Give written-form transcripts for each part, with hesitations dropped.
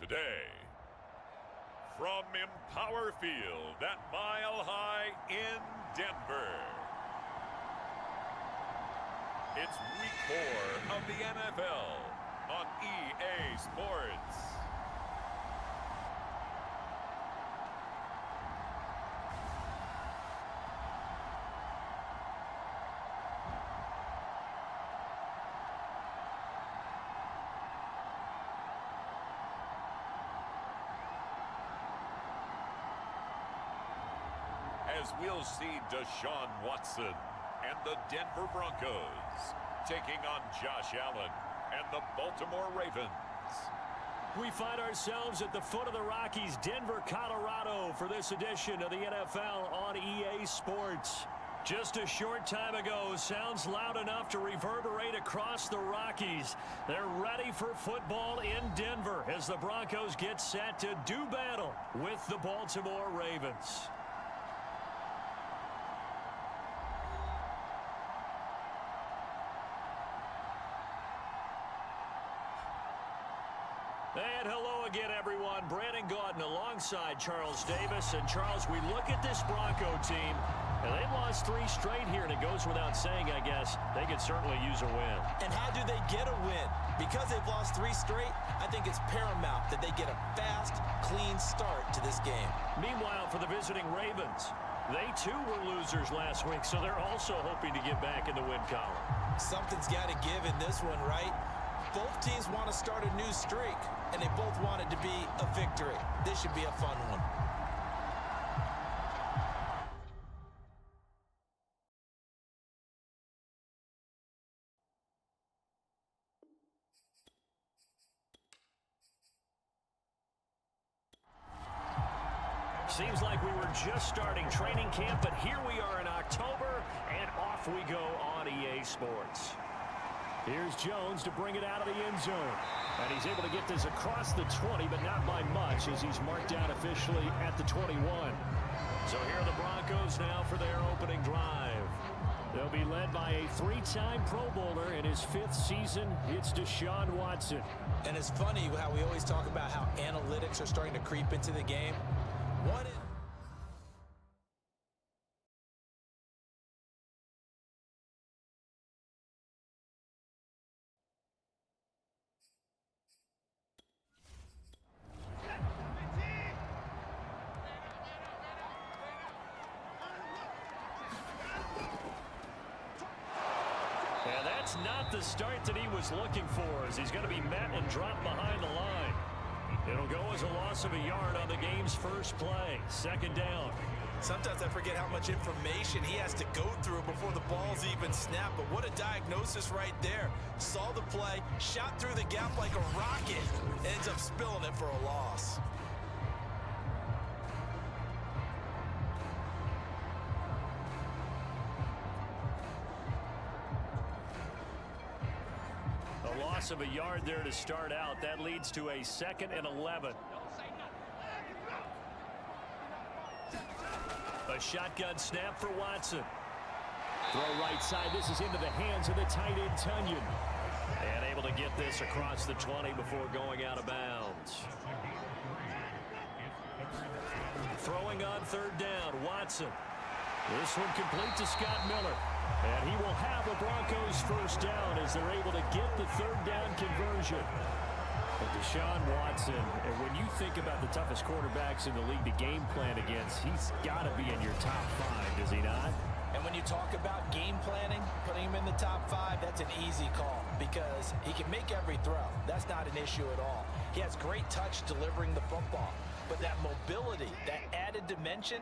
Today, from Empower Field at Mile High in Denver, it's Week 4 of the NFL on EA Sports. As we'll see Deshaun Watson and the Denver Broncos taking on Josh Allen and the Baltimore Ravens. We find ourselves at the foot of the Rockies, Denver, Colorado, for this edition of the NFL on EA Sports. Just a short time ago, sounds loud enough to reverberate across the Rockies. They're ready for football in Denver as the Broncos get set to do battle with the Baltimore Ravens. And hello again, everyone. Brandon Gaudin alongside Charles Davis. And Charles, we look at this Bronco team, and they've lost 3 straight here, and it goes without saying, I guess, they could certainly use a win. And how do they get a win? Because they've lost 3 straight, I think it's paramount that they get a fast, clean start to this game. Meanwhile, for the visiting Ravens, they too were losers last week, so they're also hoping to get back in the win column. Something's got to give in this one, right? Both teams want to start a new streak, and they both want it to be a victory. This should be a fun one. Seems like we were just starting training camp, but here we are in October, and off we go on EA Sports. Here's Jones to bring it out of the end zone. And he's able to get this across the 20, but not by much, as he's marked down officially at the 21. So here are the Broncos now for their opening drive. They'll be led by a 3-time Pro Bowler in his 5th season. It's Deshaun Watson. And it's funny how we always talk about how analytics are starting to creep into the game. And that's not the start that he was looking for, as he's going to be met and dropped behind the line. It'll go as a loss of a yard on the game's first play. 2nd down. Sometimes I forget how much information he has to go through before the ball's even snapped, but what a diagnosis right there. Saw the play, shot through the gap like a rocket, ends up spilling it for a loss. A loss of a yard there to start out. That leads to a 2nd and 11. A shotgun snap for Watson. Throw right side. This is into the hands of the tight end, Tunyon. And able to get this across the 20 before going out of bounds. Throwing on 3rd down, Watson. This one complete to Scott Miller. And he will have the Broncos first down as they're able to get the 3rd down conversion. But Deshaun Watson, and when you think about the toughest quarterbacks in the league to game plan against, he's got to be in your top 5, does he not? And when you talk about game planning, putting him in the top 5, that's an easy call because he can make every throw. That's not an issue at all. He has great touch delivering the football. But that mobility, that added dimension,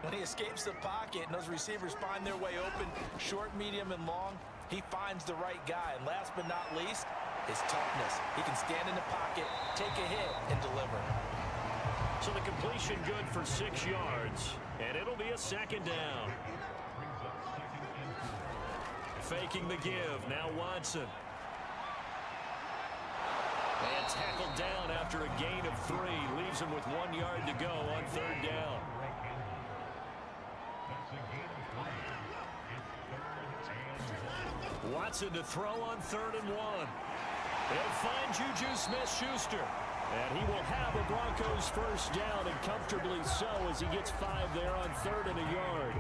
when he escapes the pocket and those receivers find their way open, short, medium, and long, he finds the right guy. And last but not least, his toughness. He can stand in the pocket, take a hit, and deliver. So the completion good for 6 yards, and it'll be a 2nd down. Faking the give, now Watson. And tackled down after a gain of 3. Leaves him with 1 yard to go on 3rd down. Watson to throw on 3rd and 1. They'll find Juju Smith-Schuster. And he will have a Broncos first down, and comfortably so, as he gets 5 there on 3rd and a yard.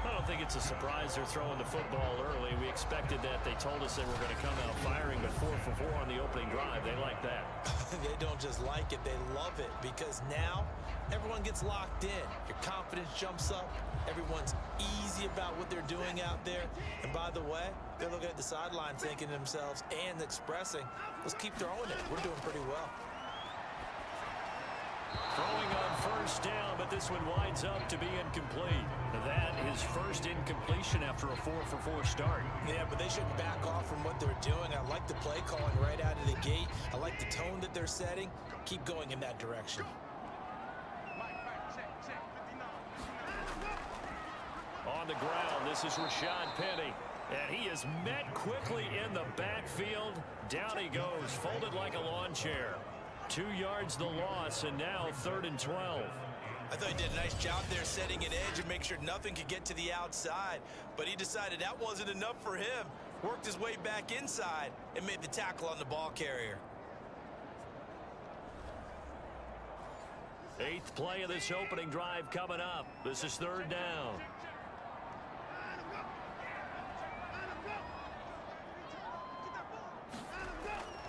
I don't think it's a surprise they're throwing the football early. We expected that. They told us they were going to come out firing, but 4 for 4 on the opening drive. They like that. They don't just like it, they love it, because now everyone gets locked in. Your confidence jumps up. Everyone's easy about what they're doing out there. And by the way, they're looking at the sideline thinking to themselves and expressing, let's keep throwing it. We're doing pretty well. Throwing on first down, but this one winds up to be incomplete. That is first incompletion after a 4 for 4 start. Yeah, but they shouldn't back off from what they're doing. I like the play calling right out of the gate. I like the tone that they're setting. Keep going in that direction. On the ground, this is Rashad Penny. And he is met quickly in the backfield. Down he goes, folded like a lawn chair. 2 yards the loss, and now 3rd and 12. I thought he did a nice job there setting an edge and make sure nothing could get to the outside. But he decided that wasn't enough for him. Worked his way back inside and made the tackle on the ball carrier. 8th play of this opening drive coming up. This is 3rd down.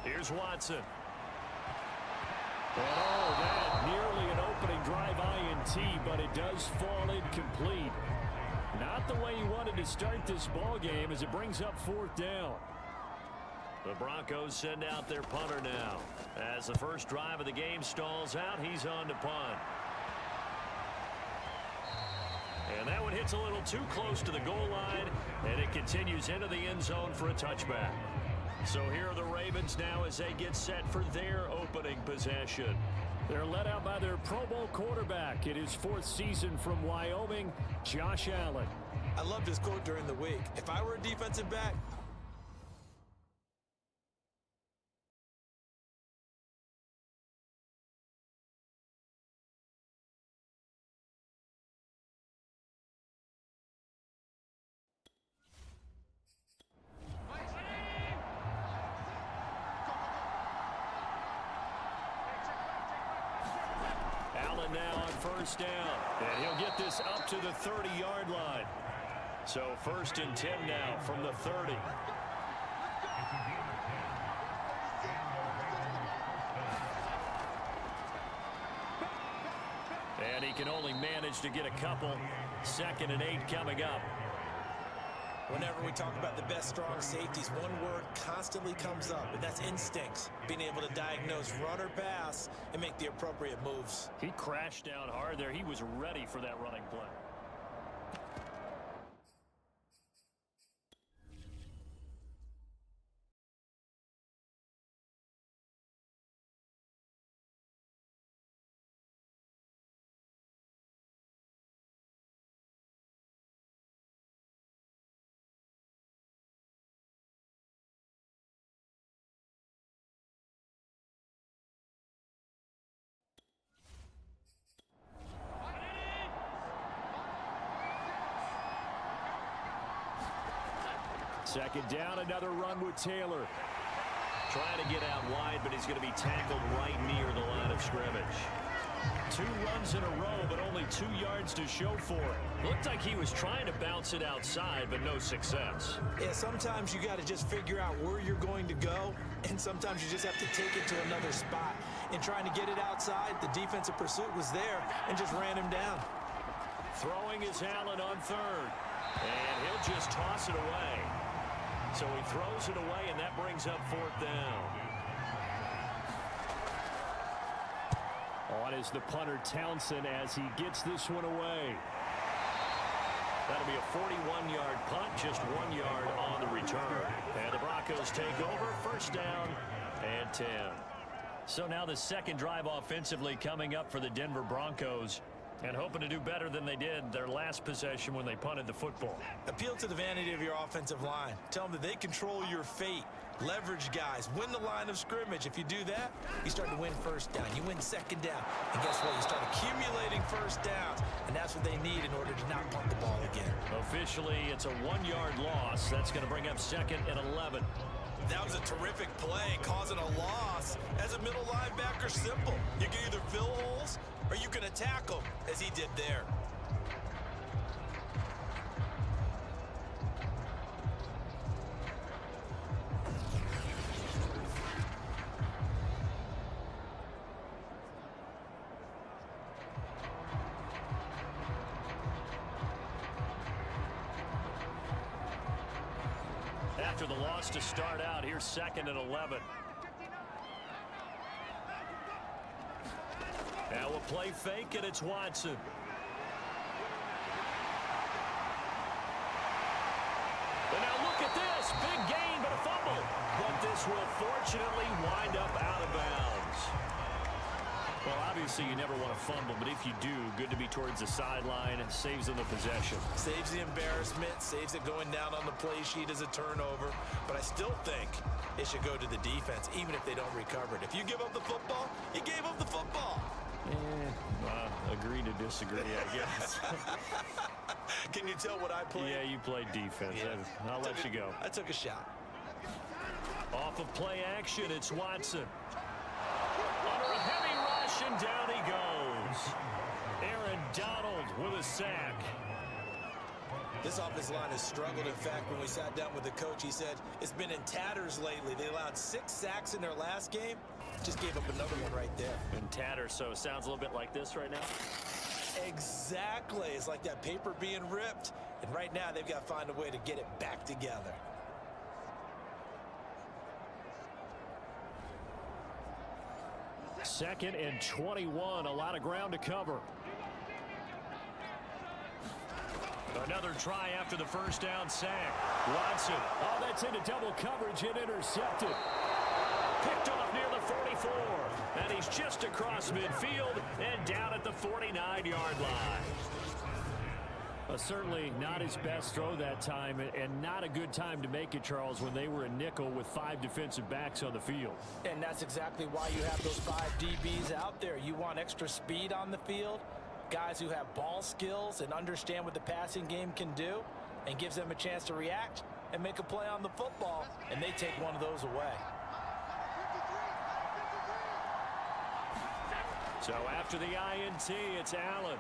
Here's Watson. And oh, that nearly an opening drive INT, but it does fall incomplete. Not the way he wanted to start this ball game as it brings up 4th down. The Broncos send out their punter now. As the first drive of the game stalls out, he's on to punt. And that one hits a little too close to the goal line, and it continues into the end zone for a touchback. So here are the Ravens now as they get set for their opening possession. They're led out by their Pro Bowl quarterback in his 4th season from Wyoming, Josh Allen. I loved his quote during the week. If I were a defensive back, now on first down, and he'll get this up to the 30-yard line. So 1st and 10 now from the 30. And he can only manage to get a couple. 2nd and 8 coming up. whenever we talk about the best strong safeties, one word constantly comes up, and that's instincts. Being able to diagnose run or pass and make the appropriate moves. He crashed down hard there. He was ready for that running play. Second down, another run with Taylor. Trying to get out wide, but he's going to be tackled right near the line of scrimmage. 2 runs in a row, but only 2 yards to show for it. Looked like he was trying to bounce it outside, but no success. Yeah, sometimes you got to just figure out where you're going to go, and sometimes you just have to take it to another spot. In trying to get it outside, the defensive pursuit was there and just ran him down. Throwing is Allen on third, and he'll just toss it away. So he throws it away, and that brings up 4th down. On is the punter Townsend as he gets this one away. That'll be a 41-yard punt, just 1 yard on the return. And the Broncos take over, 1st down and 10. So now the second drive offensively coming up for the Denver Broncos, and hoping to do better than they did their last possession when they punted the football. Appeal to the vanity of your offensive line. Tell them that they control your fate. Leverage guys. Win the line of scrimmage. If you do that, you start to win 1st down. You win 2nd down. And guess what? You start accumulating 1st downs. And that's what they need in order to not punt the ball again. Officially, it's a 1 yard loss. That's going to bring up 2nd and 11. That was a terrific play, causing a loss. As a middle linebacker, simple. You can either fill holes or you can attack them, as he did there. After the loss to start out, here's 2nd and 11. Now we'll play fake, and it's Watson. And now look at this. Big gain, but a fumble. But this will fortunately wind up out of bounds. Well, obviously you never want to fumble, but if you do, good to be towards the sideline and saves them the possession. Saves the embarrassment, saves it going down on the play sheet as a turnover. But I still think it should go to the defense, even if they don't recover it. If you give up the football, you gave up the football. Agree to disagree, I guess. Can you tell what I played? Yeah, you played defense. Yeah. I'll let you go. I took a shot. Off of play action, it's Watson. Under a heavy rush, and down he goes. Aaron Donald with a sack. This offensive line has struggled. In fact, when we sat down with the coach, he said it's been in tatters lately. They allowed 6 sacks in their last game. Just gave up another one right there. In tatters, so it sounds a little bit like this right now. Exactly. It's like that paper being ripped. And right now, they've got to find a way to get it back together. Second and 21. A lot of ground to cover. Another try after the first down sack. Watson. Oh, that's into double coverage and intercepted. Picked off near the 44. And he's just across midfield and down at the 49-yard line. Certainly not his best throw that time, and not a good time to make it, Charles, when they were a nickel with 5 defensive backs on the field. And that's exactly why you have those 5 DBs out there. You want extra speed on the field, guys who have ball skills and understand what the passing game can do, and gives them a chance to react and make a play on the football, and they take one of those away. So after the INT, it's Allen.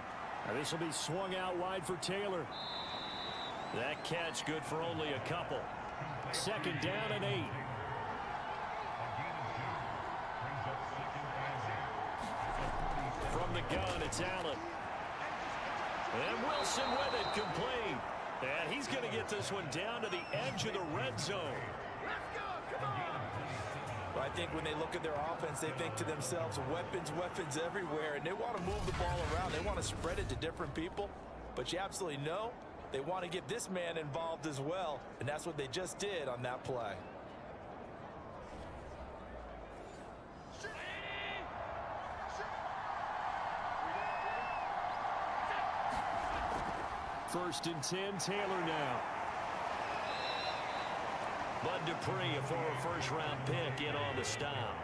This will be swung out wide for Taylor. That catch good for only a couple. 2nd down and 8. From the gun, it's Allen. And Wilson with it, complete. And he's going to get this one down to the edge of the red zone. Well, I think when they look at their offense, they think to themselves, weapons, weapons everywhere, and they want to move the ball around. They want to spread it to different people, but you absolutely know they want to get this man involved as well, and that's what they just did on that play. First and 10, Taylor now. Bud Dupree, a former first-round pick, in on the stop.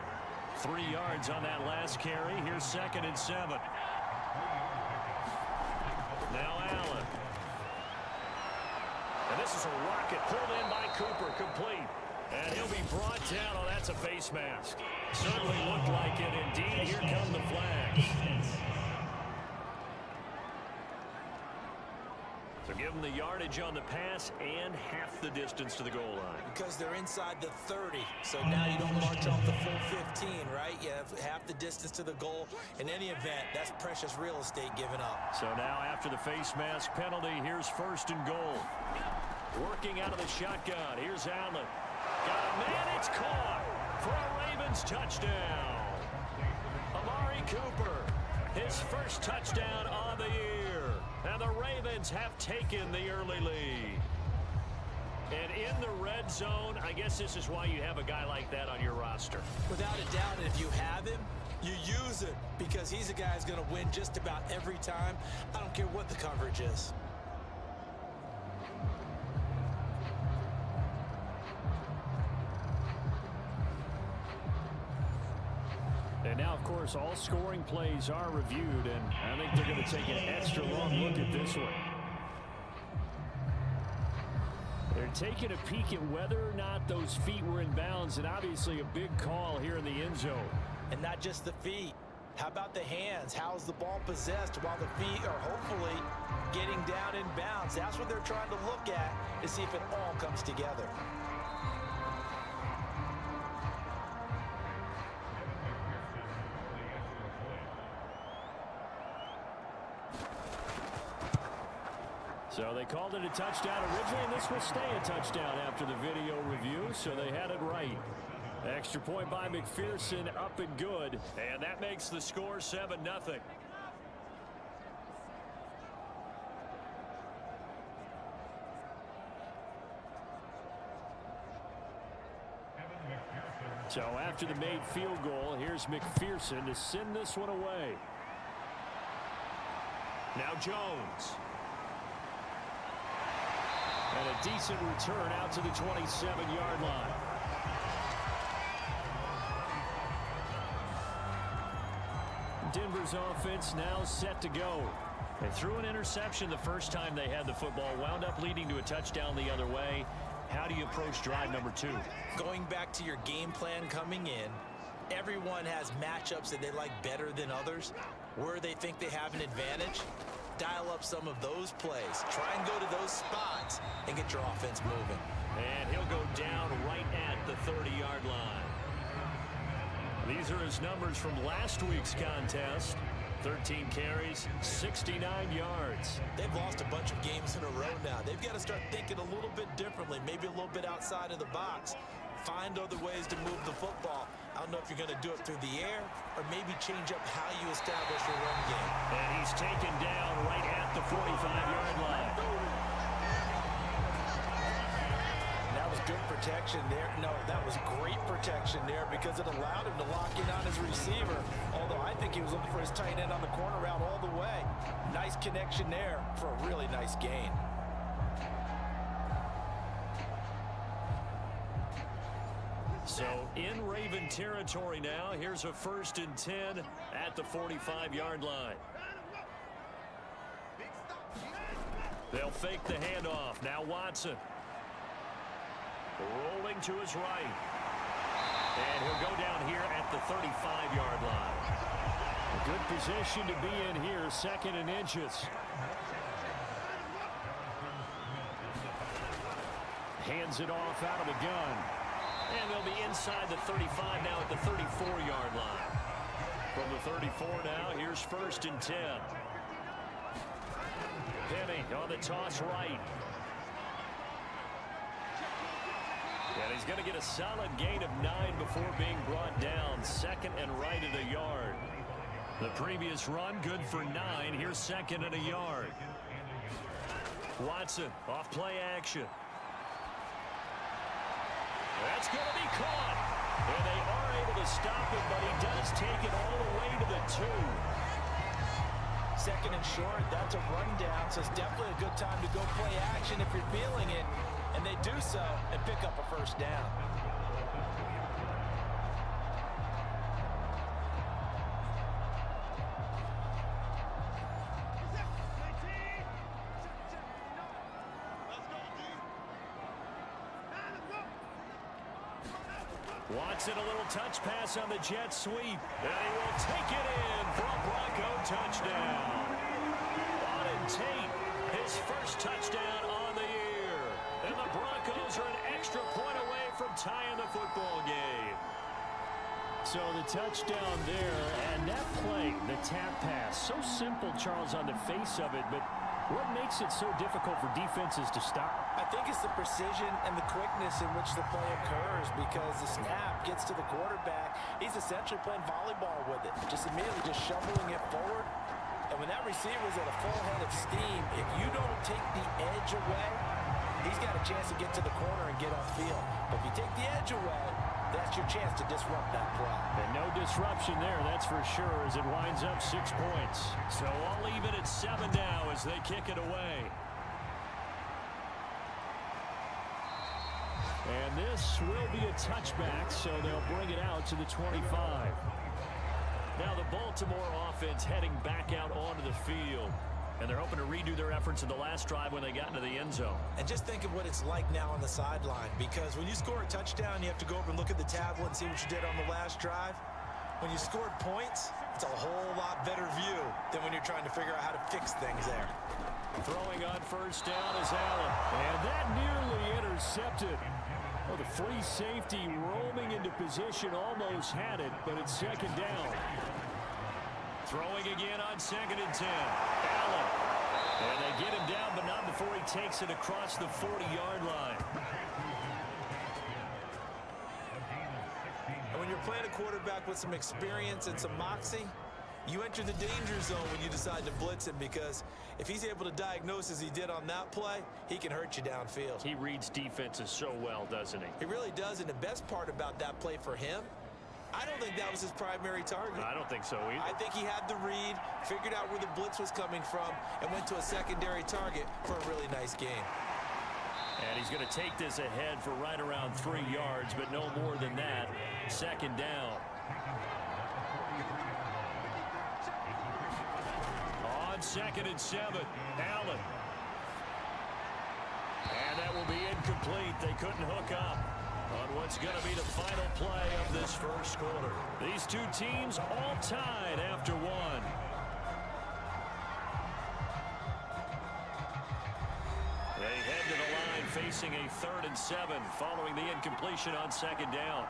3 yards on that last carry. Here's 2nd and 7. Now Allen. And this is a rocket pulled in by Cooper, complete. And he'll be brought down. Oh, that's a face mask. Certainly looked like it. Indeed, here come the flags. So give them the yardage on the pass and half the distance to the goal line. Because they're inside the 30, so now you don't march off the full 15, right? You have half the distance to the goal. In any event, that's precious real estate given up. So now after the face mask penalty, here's 1st and goal. Working out of the shotgun, here's Allen. Got a man, it's caught for a Ravens touchdown. Amari Cooper, his first touchdown on the year. And the Ravens have taken the early lead. And in the red zone, I guess this is why you have a guy like that on your roster. Without a doubt, and if you have him, you use him, because he's a guy who's going to win just about every time. I don't care what the coverage is. And now, of course, all scoring plays are reviewed, and I think they're going to take an extra long look at this one. They're And taking a peek at whether or not those feet were in bounds, and obviously a big call here in the end zone. And not just the feet. How about the hands? How's the ball possessed while the feet are hopefully getting down in bounds? That's what they're trying to look at to see if it all comes together. So they called it a touchdown originally, and this will stay a touchdown after the video review, so they had it right. Extra point by McPherson, up and good. And that makes the score 7-0. So after the made field goal, here's McPherson to send this one away. Now Jones. And a decent return out to the 27-yard line. Denver's offense now set to go. They threw an interception the first time they had the football, wound up leading to a touchdown the other way. How do you approach drive number 2? Going back to your game plan coming in, everyone has matchups that they like better than others. Where they think they have an advantage, dial up some of those plays. Try and go to those spots and get your offense moving. And he'll go down right at the 30-yard line. These are his numbers from last week's contest. 13 carries, 69 yards. They've lost a bunch of games in a row now. They've got to start thinking a little bit differently, maybe a little bit outside of the box. Find other ways to move the football. I don't know if you're going to do it through the air or maybe change up how you establish your run game. And he's taken down right at the 45-yard line. That was good protection there. No, that was great protection there because it allowed him to lock in on his receiver. Although I think he was looking for his tight end on the corner route all the way. Nice connection there for a really nice gain. So in Raven territory now. Here's a 1st and 10 at the 45-yard line. They'll fake the handoff. Now Watson. Rolling to his right. And he'll go down here at the 35-yard line. A good position to be in here. 2nd and inches. Hands it off out of the gun. And they'll be inside the 35 now at the 34-yard line. From the 34 now, here's 1st and 10. Penny on the toss right. And he's going to get a solid gain of 9 before being brought down. 2nd and right at a yard. The previous run good for 9. Here's 2nd and a yard. Watson off play action. That's going to be caught. And they are able to stop it, but he does take it all the way to the 2. 2nd and short, that's a rundown, so it's definitely a good time to go play action if you're feeling it. And they do so and pick up a 1st down. Watson, a little touch pass on the jet sweep. And he will take it in for a Bronco touchdown. Auden Tate, his 1st touchdown on the year. And the Broncos are an extra point away from tying the football game. So the touchdown there, and that play, the tap pass, so simple, Charles, on the face of it, but what makes it so difficult for defenses to stop? I think it's the precision and the quickness in which the play occurs because the snap gets to the quarterback. He's essentially playing volleyball with it, just immediately just shoveling it forward. And when that receiver's at a full head of steam, if you don't take the edge away, he's got a chance to get to the corner and get upfield. But if you take the edge away, that's your chance to disrupt that play. And no disruption there, that's for sure, as it winds up 6 points. So all even at 7 now as they kick it away. And this will be a touchback, so they'll bring it out to the 25. Now the Baltimore offense heading back out onto the field. And they're hoping to redo their efforts in the last drive when they got into the end zone. And just think of what it's like now on the sideline, because when you score a touchdown, you have to go over and look at the tablet and see what you did on the last drive. When you scored points, it's a whole lot better view than when you're trying to figure out how to fix things there. Throwing on first down is Allen. And that nearly intercepted. Well, the free safety roaming into position almost had it, but it's second down. Throwing again on 2nd and 10. Allen. And they get him down, but not before he takes it across the 40-yard line. And when you're playing a quarterback with some experience and some moxie, you enter the danger zone when you decide to blitz him, because if he's able to diagnose as he did on that play, he can hurt you downfield. He reads defenses so well, doesn't he? He really does, and the best part about that play for him, I don't think that was his primary target. I don't think so either. I think he had the read, figured out where the blitz was coming from, and went to a secondary target for a really nice game. And he's going to take this ahead for right around 3 yards, but no more than that. Second down. On 2nd and 7, Allen. And that will be incomplete. They couldn't hook up on what's going to be the final play of this first quarter. These two teams all tied after one. They head to the line facing a 3rd and 7 following the incompletion on 2nd down.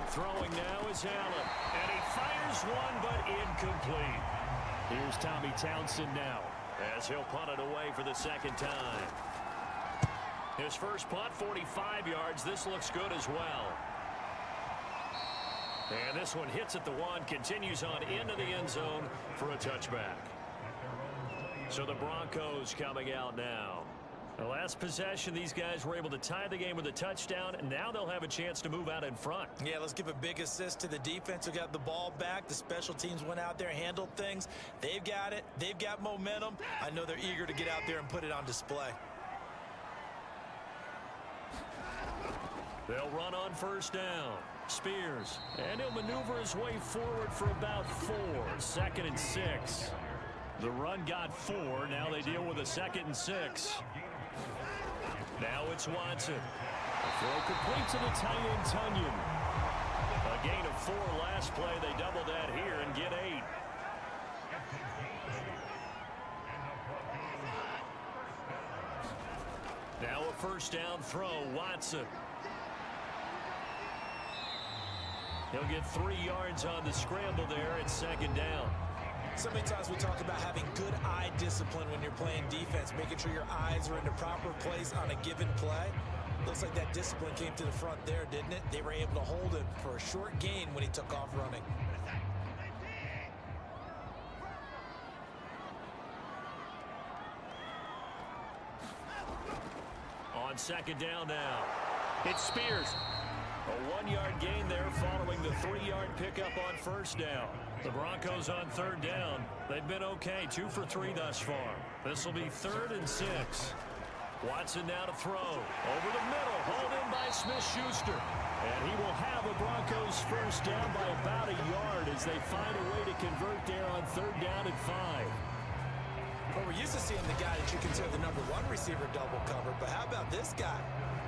Throwing now is Allen, and he fires one, but incomplete. Here's Tommy Townsend now, as he'll punt it away for the 2nd time. His first punt, 45 yards. This looks good as well. And this one hits at the 1, continues on into the end zone for a touchback. So the Broncos coming out now. The last possession, these guys were able to tie the game with a touchdown, and now they'll have a chance to move out in front. Yeah, let's give a big assist to the defense who got the ball back. The special teams went out there, handled things. They've got it. They've got momentum. I know they're eager to get out there and put it on display. They'll run on first down. Spears. And he'll maneuver his way forward for about 4. 2nd and 6. The run got 4. Now they deal with a 2nd and 6. Now it's Watson. A throw complete to the tight end, Tunyon. A gain of 4 last play. They double that here and get 8. Now a first down throw, Watson. He'll get 3 yards on the scramble there at 2nd down. So many times we talk about having good eye discipline when you're playing defense, making sure your eyes are in the proper place on a given play. Looks like that discipline came to the front there, didn't it? They were able to hold him for a short gain when he took off running. On 2nd down now, it's Spears. A 1-yard gain there following the 3-yard pickup on first down. The Broncos on 3rd down. They've been okay, 2 for 3 thus far. This will be 3rd and 6. Watson now to throw. Over the middle, hauled in by Smith-Schuster. And he will have a Broncos first down by about a yard as they find a way to convert there on 3rd down and 5. Well, we're used to seeing the guy that you consider the number 1 receiver double covered, but how about this guy?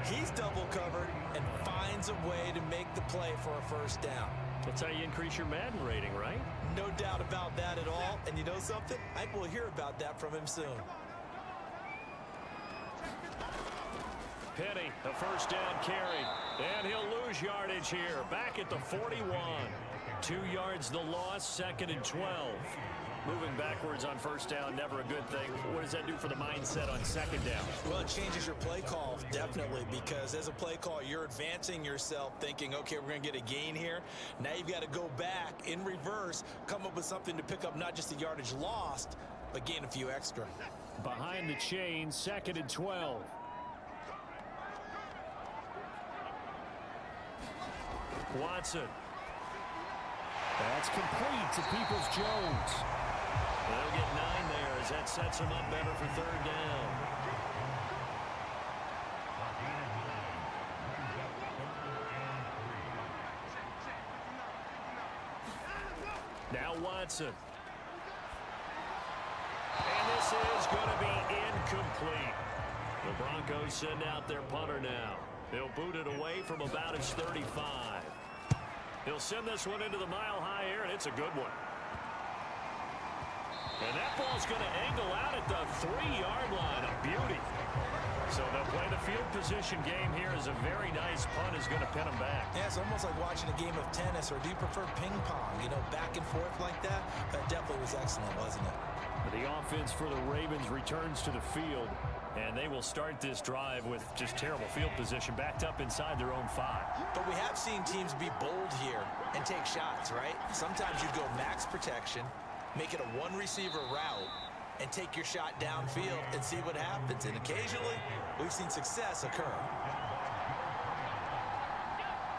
He's double covered and finds a way to make the play for a first down. That's how you increase your Madden rating, right? No doubt about that at all. And you know something? I think we'll hear about that from him soon. Penny, a first down carry. And he'll lose yardage here. Back at the 41. 2 yards the loss, 2nd and 12. Moving backwards on first down, never a good thing. What does that do for the mindset on 2nd down? Well, it changes your play call, definitely, because as a play call, you're advancing yourself thinking, okay, we're going to get a gain here. Now you've got to go back in reverse, come up with something to pick up not just the yardage lost, but gain a few extra. Behind the chain, 2nd and 12. Watson. That's complete to Peoples-Jones. They'll get 9 there as that sets him up better for 3rd down. Now Watson. this is going to be incomplete. The Broncos send out their punter now. He'll boot it away from about his 35. He'll send this one into the mile-high air, and it's a good one. And that ball's going to angle out at the 3-yard line. A beauty. So they'll play the field position game here as a very nice punt is going to pin them back. Yeah, it's almost like watching a game of tennis, or do you prefer ping pong? You know, back and forth like that? That definitely was excellent, wasn't it? The offense for the Ravens returns to the field, and they will start this drive with just terrible field position, backed up inside their own 5. But we have seen teams be bold here and take shots, right? Sometimes you go max protection, make it a one-receiver route, and take your shot downfield and see what happens. And occasionally, we've seen success occur.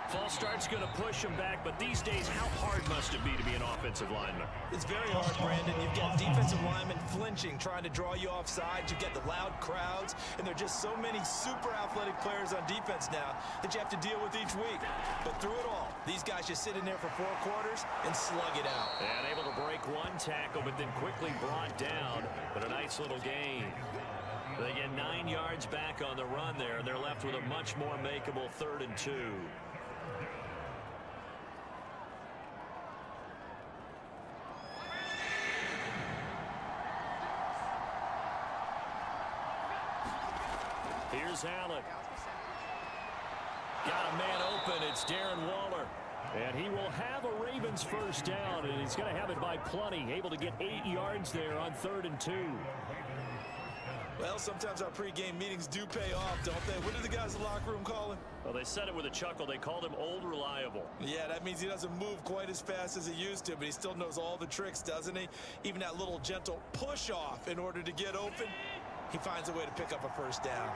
False start's going to push him back, but these days, how hard must it be to be an offensive lineman? It's very hard, Brandon. You've got defensive linemen flinching, trying to draw you off sides. You've got the loud crowds, and there are just so many super athletic players on defense now that you have to deal with each week. But through it all, these guys just sit in there for 4 quarters and slug it out. And able to break one tackle, but then quickly brought down. But a nice little gain. They get 9 yards back on the run there, and they're left with a much more makeable 3rd and 2. Here's Allen. Got a man open. It's Darren Waller. And he will have a Ravens first down, and he's going to have it by plenty. Able to get 8 yards there on 3rd and 2. Well, sometimes our pregame meetings do pay off, don't they? What did the guys in the locker room call him? Well, they said it with a chuckle. They called him Old Reliable. Yeah, that means he doesn't move quite as fast as he used to, but he still knows all the tricks, doesn't he? Even that little gentle push-off in order to get open, he finds a way to pick up a first down.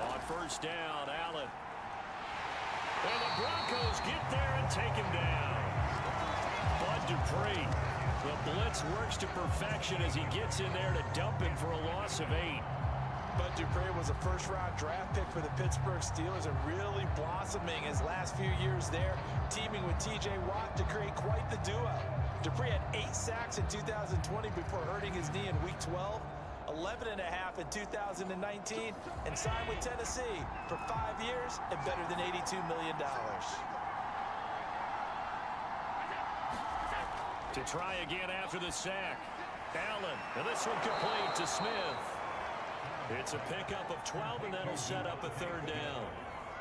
On first down, Allen. And the Broncos get there and take him down. Bud Dupree. The blitz works to perfection as he gets in there to dump him for a loss of 8. Bud Dupree was a first-round draft pick for the Pittsburgh Steelers and really blossoming his last few years there, teaming with T.J. Watt to create quite the duo. Dupree had 8 sacks in 2020 before hurting his knee in Week 12. 11 and a half in 2019, and signed with Tennessee for 5 years and better than $82 million. To try again after the sack. Allen, and this one complete to Smith. It's a pickup of 12, and that'll set up a 3rd down.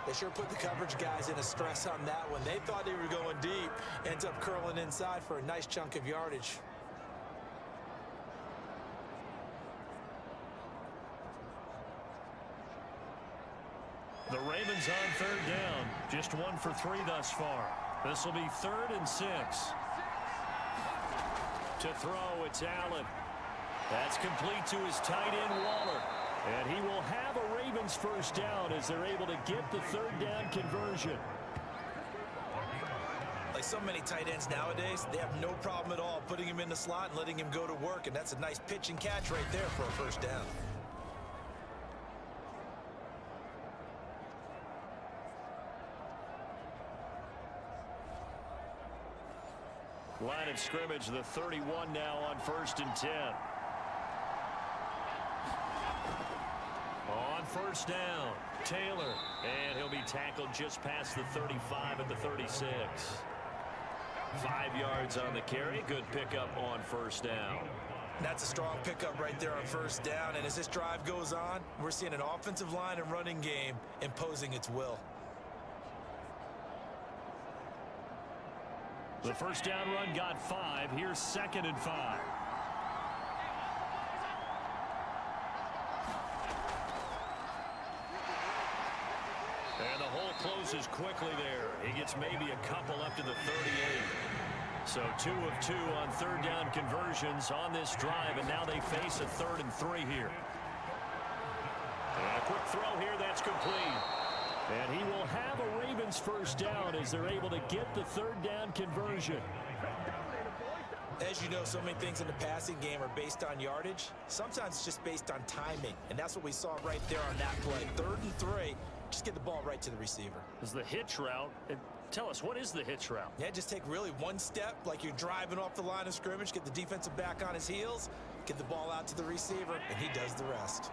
They sure put the coverage guys in a stress on that one. They thought they were going deep, ends up curling inside for a nice chunk of yardage. The Ravens on 3rd down. Just 1 for 3 thus far. This will be 3rd and 6. To throw, it's Allen. That's complete to his tight end, Waller. And he will have a Ravens first down as they're able to get the 3rd down conversion. Like so many tight ends nowadays, they have no problem at all putting him in the slot and letting him go to work. And that's a nice pitch and catch right there for a first down. Line of scrimmage, the 31 now on 1st and 10. On first down, Taylor. And he'll be tackled just past the 35 at the 36. 5 yards on the carry. Good pickup on first down. That's a strong pickup right there on first down. And as this drive goes on, we're seeing an offensive line and running game imposing its will. The first down run got 5. Here's 2nd and 5. And the hole closes quickly there. He gets maybe a couple up to the 38. So 2 of 2 on 3rd down conversions on this drive, and now they face a 3rd and 3 here. And a quick throw here, that's complete. And he will have a Ravens first down as they're able to get the 3rd down conversion. As you know, so many things in the passing game are based on yardage. Sometimes it's just based on timing. And that's what we saw right there on that play. 3rd and 3. Just get the ball right to the receiver. As the hitch route, Tell us, what is the hitch route? Yeah, just take really one step like you're driving off the line of scrimmage, get the defensive back on his heels, get the ball out to the receiver, and he does the rest.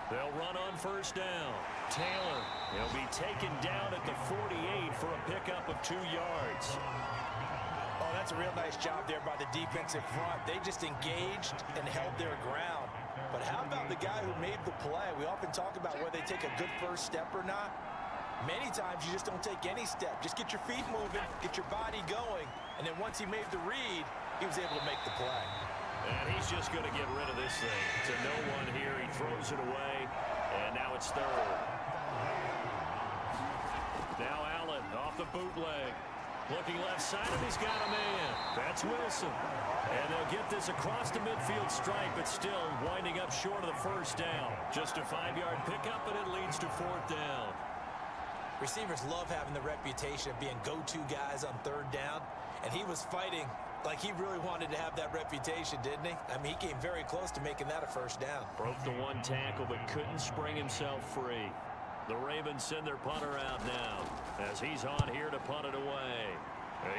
They'll run on first down. Taylor, he'll be taken down at the 48 for a pickup of 2 yards. Oh, that's a real nice job there by the defensive front. They just engaged and held their ground. But how about the guy who made the play? We often talk about whether they take a good first step or not. Many times you just don't take any step. Just get your feet moving, get your body going, and then once he made the read, he was able to make the play. And he's just going to get rid of this thing. To no one here, he throws it away, and now it's third. Now Allen off the bootleg. Looking left side, and he's got a man. That's Wilson. And they'll get this across the midfield stripe, but still winding up short of the first down. Just a 5-yard pickup, and it leads to fourth down. Receivers love having the reputation of being go-to guys on third down, and he was fighting like he really wanted to have that reputation, didn't he? I mean, he came very close to making that a first down. Broke the one tackle, but couldn't spring himself free. The Ravens send their punter out now as he's on here to punt it away.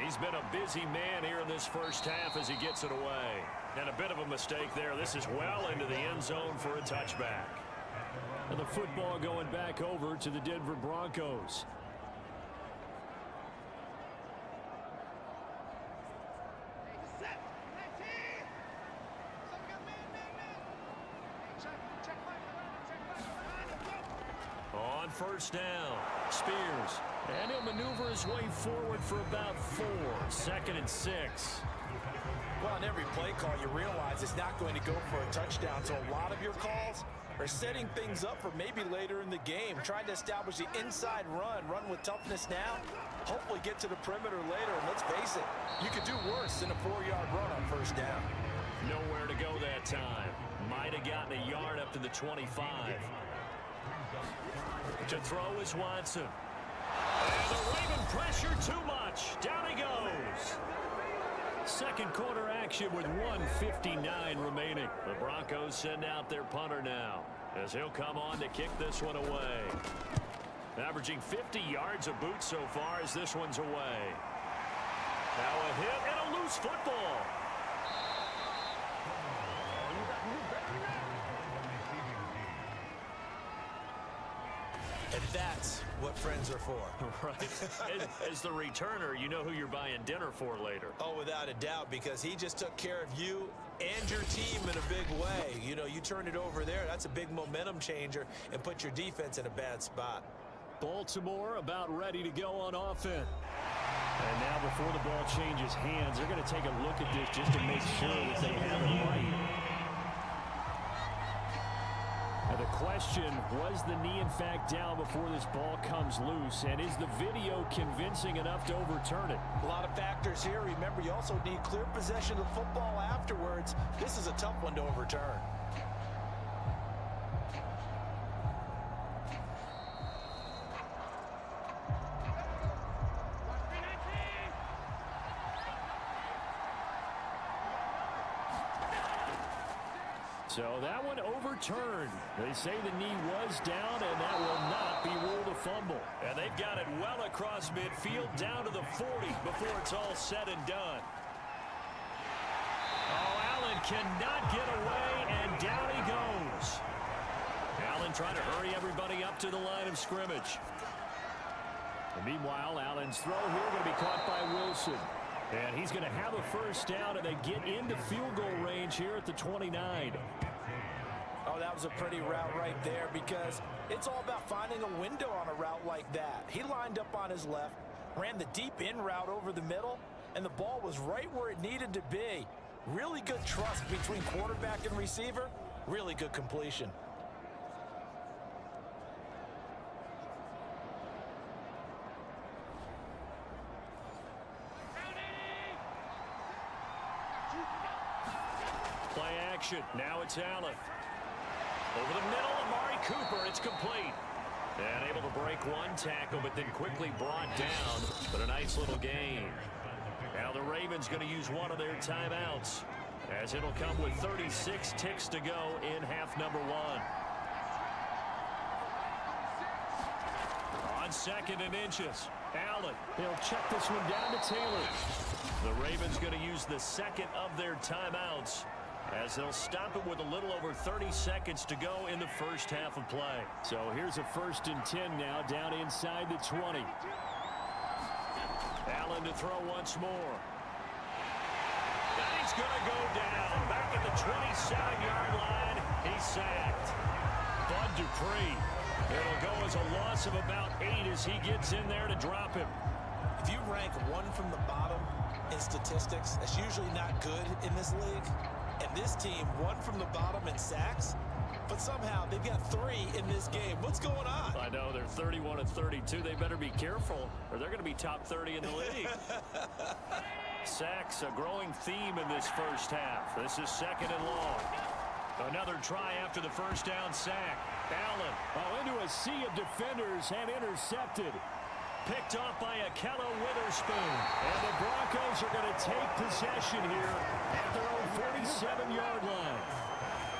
He's been a busy man here in this first half as he gets it away. And a bit of a mistake there. This is well into the end zone for a touchback. And the football going back over to the Denver Broncos. On first down, Spears, and he'll maneuver his way forward for about 4. 2nd and 6. Well, on every play call, you realize it's not going to go for a touchdown, so a lot of your calls are setting things up for maybe later in the game, trying to establish the inside run with toughness now, hopefully get to the perimeter later, and let's face it, you could do worse than a 4-yard run on first down. Nowhere to go that time. Might have gotten a yard up to the 25. To throw is Watson. And the Raven pressure too much. Down he goes. Second quarter action with 1:59 remaining. The Broncos send out their punter now as he'll come on to kick this one away. Averaging 50 yards a boot so far as this one's away. Now a hit and a loose football. And that's what friends are for. Right. As the returner, you know who you're buying dinner for later. Oh, without a doubt, because he just took care of you and your team in a big way. You know, you turn it over there, that's a big momentum changer and put your defense in a bad spot. Baltimore about ready to go on offense. And now before the ball changes hands, they're going to take a look at this just to make sure that they have it right. And the question, was the knee in fact down before this ball comes loose? And is the video convincing enough to overturn it? A lot of factors here. Remember, you also need clear possession of the football afterwards. This is a tough one to overturn. So that one overturned. They say the knee was down, and that will not be ruled a fumble. And they've got it well across midfield, down to the 40 before it's all said and done. Oh, Allen cannot get away, and down he goes. Allen trying to hurry everybody up to the line of scrimmage. And meanwhile, Allen's throw here going to be caught by Wilson. And he's going to have a first down, and they get into field goal range here at the 29. Oh, that was a pretty route right there because it's all about finding a window on a route like that. He lined up on his left, ran the deep in route over the middle, and the ball was right where it needed to be. Really good trust between quarterback and receiver. Really good completion. Play action. Now it's Allen. Over the middle, Amari Cooper. It's complete. And able to break one tackle, but then quickly brought down. But a nice little gain. Now the Ravens going to use one of their timeouts, as it'll come with 36 ticks to go in half number 1. on 2nd and inches. Allen, he'll check this one down to Taylor. The Ravens going to use the 2nd of their timeouts as they'll stop it with a little over 30 seconds to go in the first half of play. So here's a 1st and 10 now down inside the 20. Allen to throw once more. And he's going to go down. Back at the 27-yard line. He's sacked. Bud Dupree. It'll go as a loss of about 8 as he gets in there to drop him. If you rank one from the bottom in statistics, that's usually not good in this league. And this team, one from the bottom in sacks, but somehow they've got 3 in this game. What's going on? I know, they're 31 and 32. They better be careful, or they're going to be top 30 in the league. Sacks, a growing theme in this first half. This is 2nd and long. Another try after the first down sack. Allen, into a sea of defenders and intercepted. Picked off by Akella Witherspoon. And the Broncos are going to take possession here at their own 47-yard line.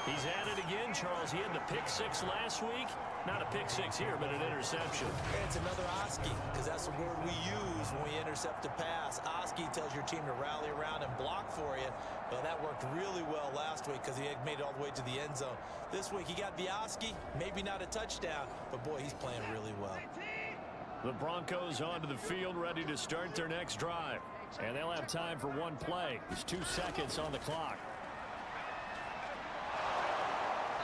He's at it again, Charles. He had the pick 6 last week. Not a pick 6 here, but an interception. And it's another Oski, because that's the word we use when we intercept a pass. Oski tells your team to rally around and block for you. Well, that worked really well last week because he had made it all the way to the end zone. This week, he got the Oski, maybe not a touchdown, but boy, he's playing really well. The Broncos onto the field, ready to start their next drive. And they'll have time for one play. There's 2 seconds on the clock.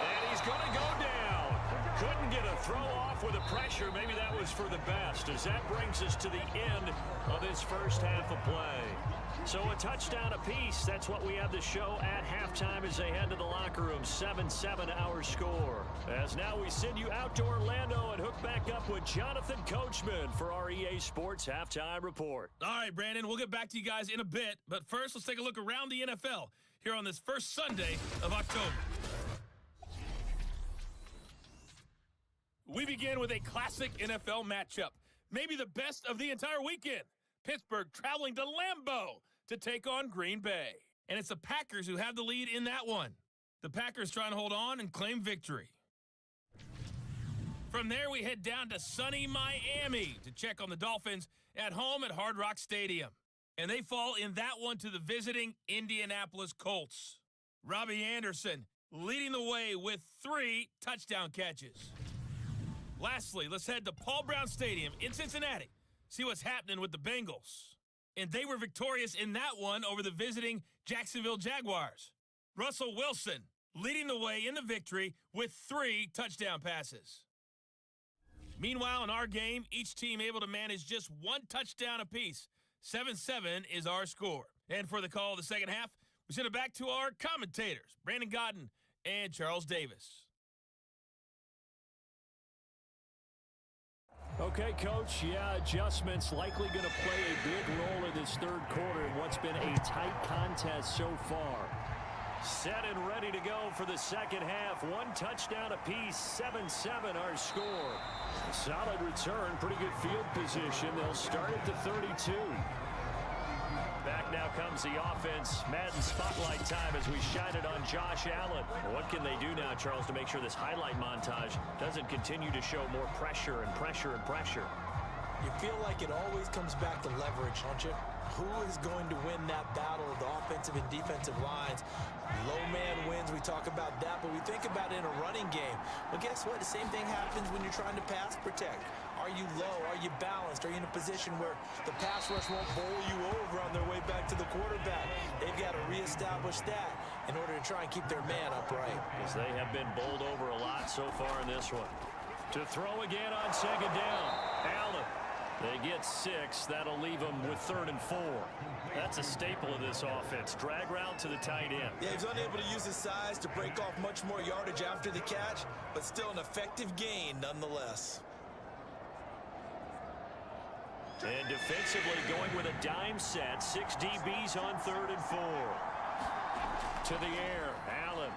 And he's going to go down. Couldn't get a throw off with the pressure. Maybe that was for the best, as that brings us to the end of this first half of play. So a touchdown apiece. That's what we have to show at halftime as they head to the locker room. 7-7 our score. As now we send you out to Orlando and hook back up with Jonathan Coachman for our EA Sports Halftime Report. All right, Brandon, we'll get back to you guys in a bit. But first, let's take a look around the NFL here on this first Sunday of October. We begin with a classic NFL matchup. Maybe the best of the entire weekend. Pittsburgh traveling to Lambeau to take on Green Bay. And it's the Packers who have the lead in that one. The Packers trying to hold on and claim victory. From there, we head down to sunny Miami to check on the Dolphins at home at Hard Rock Stadium. And they fall in that one to the visiting Indianapolis Colts. Robbie Anderson leading the way with 3 touchdown catches. Lastly, let's head to Paul Brown Stadium in Cincinnati. See what's happening with the Bengals. And they were victorious in that one over the visiting Jacksonville Jaguars. Russell Wilson leading the way in the victory with 3 touchdown passes. Meanwhile, in our game, each team able to manage just 1 touchdown apiece. 7-7 is our score. And for the call of the second half, we send it back to our commentators, Brandon Godden and Charles Davis. Okay, Coach, adjustments likely going to play a big role in this third quarter in what's been a tight contest so far. Set and ready to go for the second half. 1 touchdown apiece, 7-7 our score. Solid return, pretty good field position. They'll start at the 32. Back now comes the offense. Madden spotlight time as we shine it on Josh Allen. What can they do now, Charles, to make sure this highlight montage doesn't continue to show more pressure and pressure and pressure? You feel like it always comes back to leverage, don't you? Who is going to win that battle of the offensive and defensive lines? Low man wins, we talk about that, but we think about it in a running game. Well, guess what? The same thing happens when you're trying to pass protect. Are you low? Are you balanced? Are you in a position where the pass rush won't bowl you over on their way back to the quarterback? They've got to reestablish that in order to try and keep their man upright. As they have been bowled over a lot so far in this one. To throw again on second down. Allen. They get 6. That'll leave them with 3rd and 4. That's a staple of this offense. Drag route to the tight end. Yeah, he's unable to use his size to break off much more yardage after the catch, but still an effective gain nonetheless. And defensively going with a dime set. 6 DBs on 3rd and 4. To the air, Allen.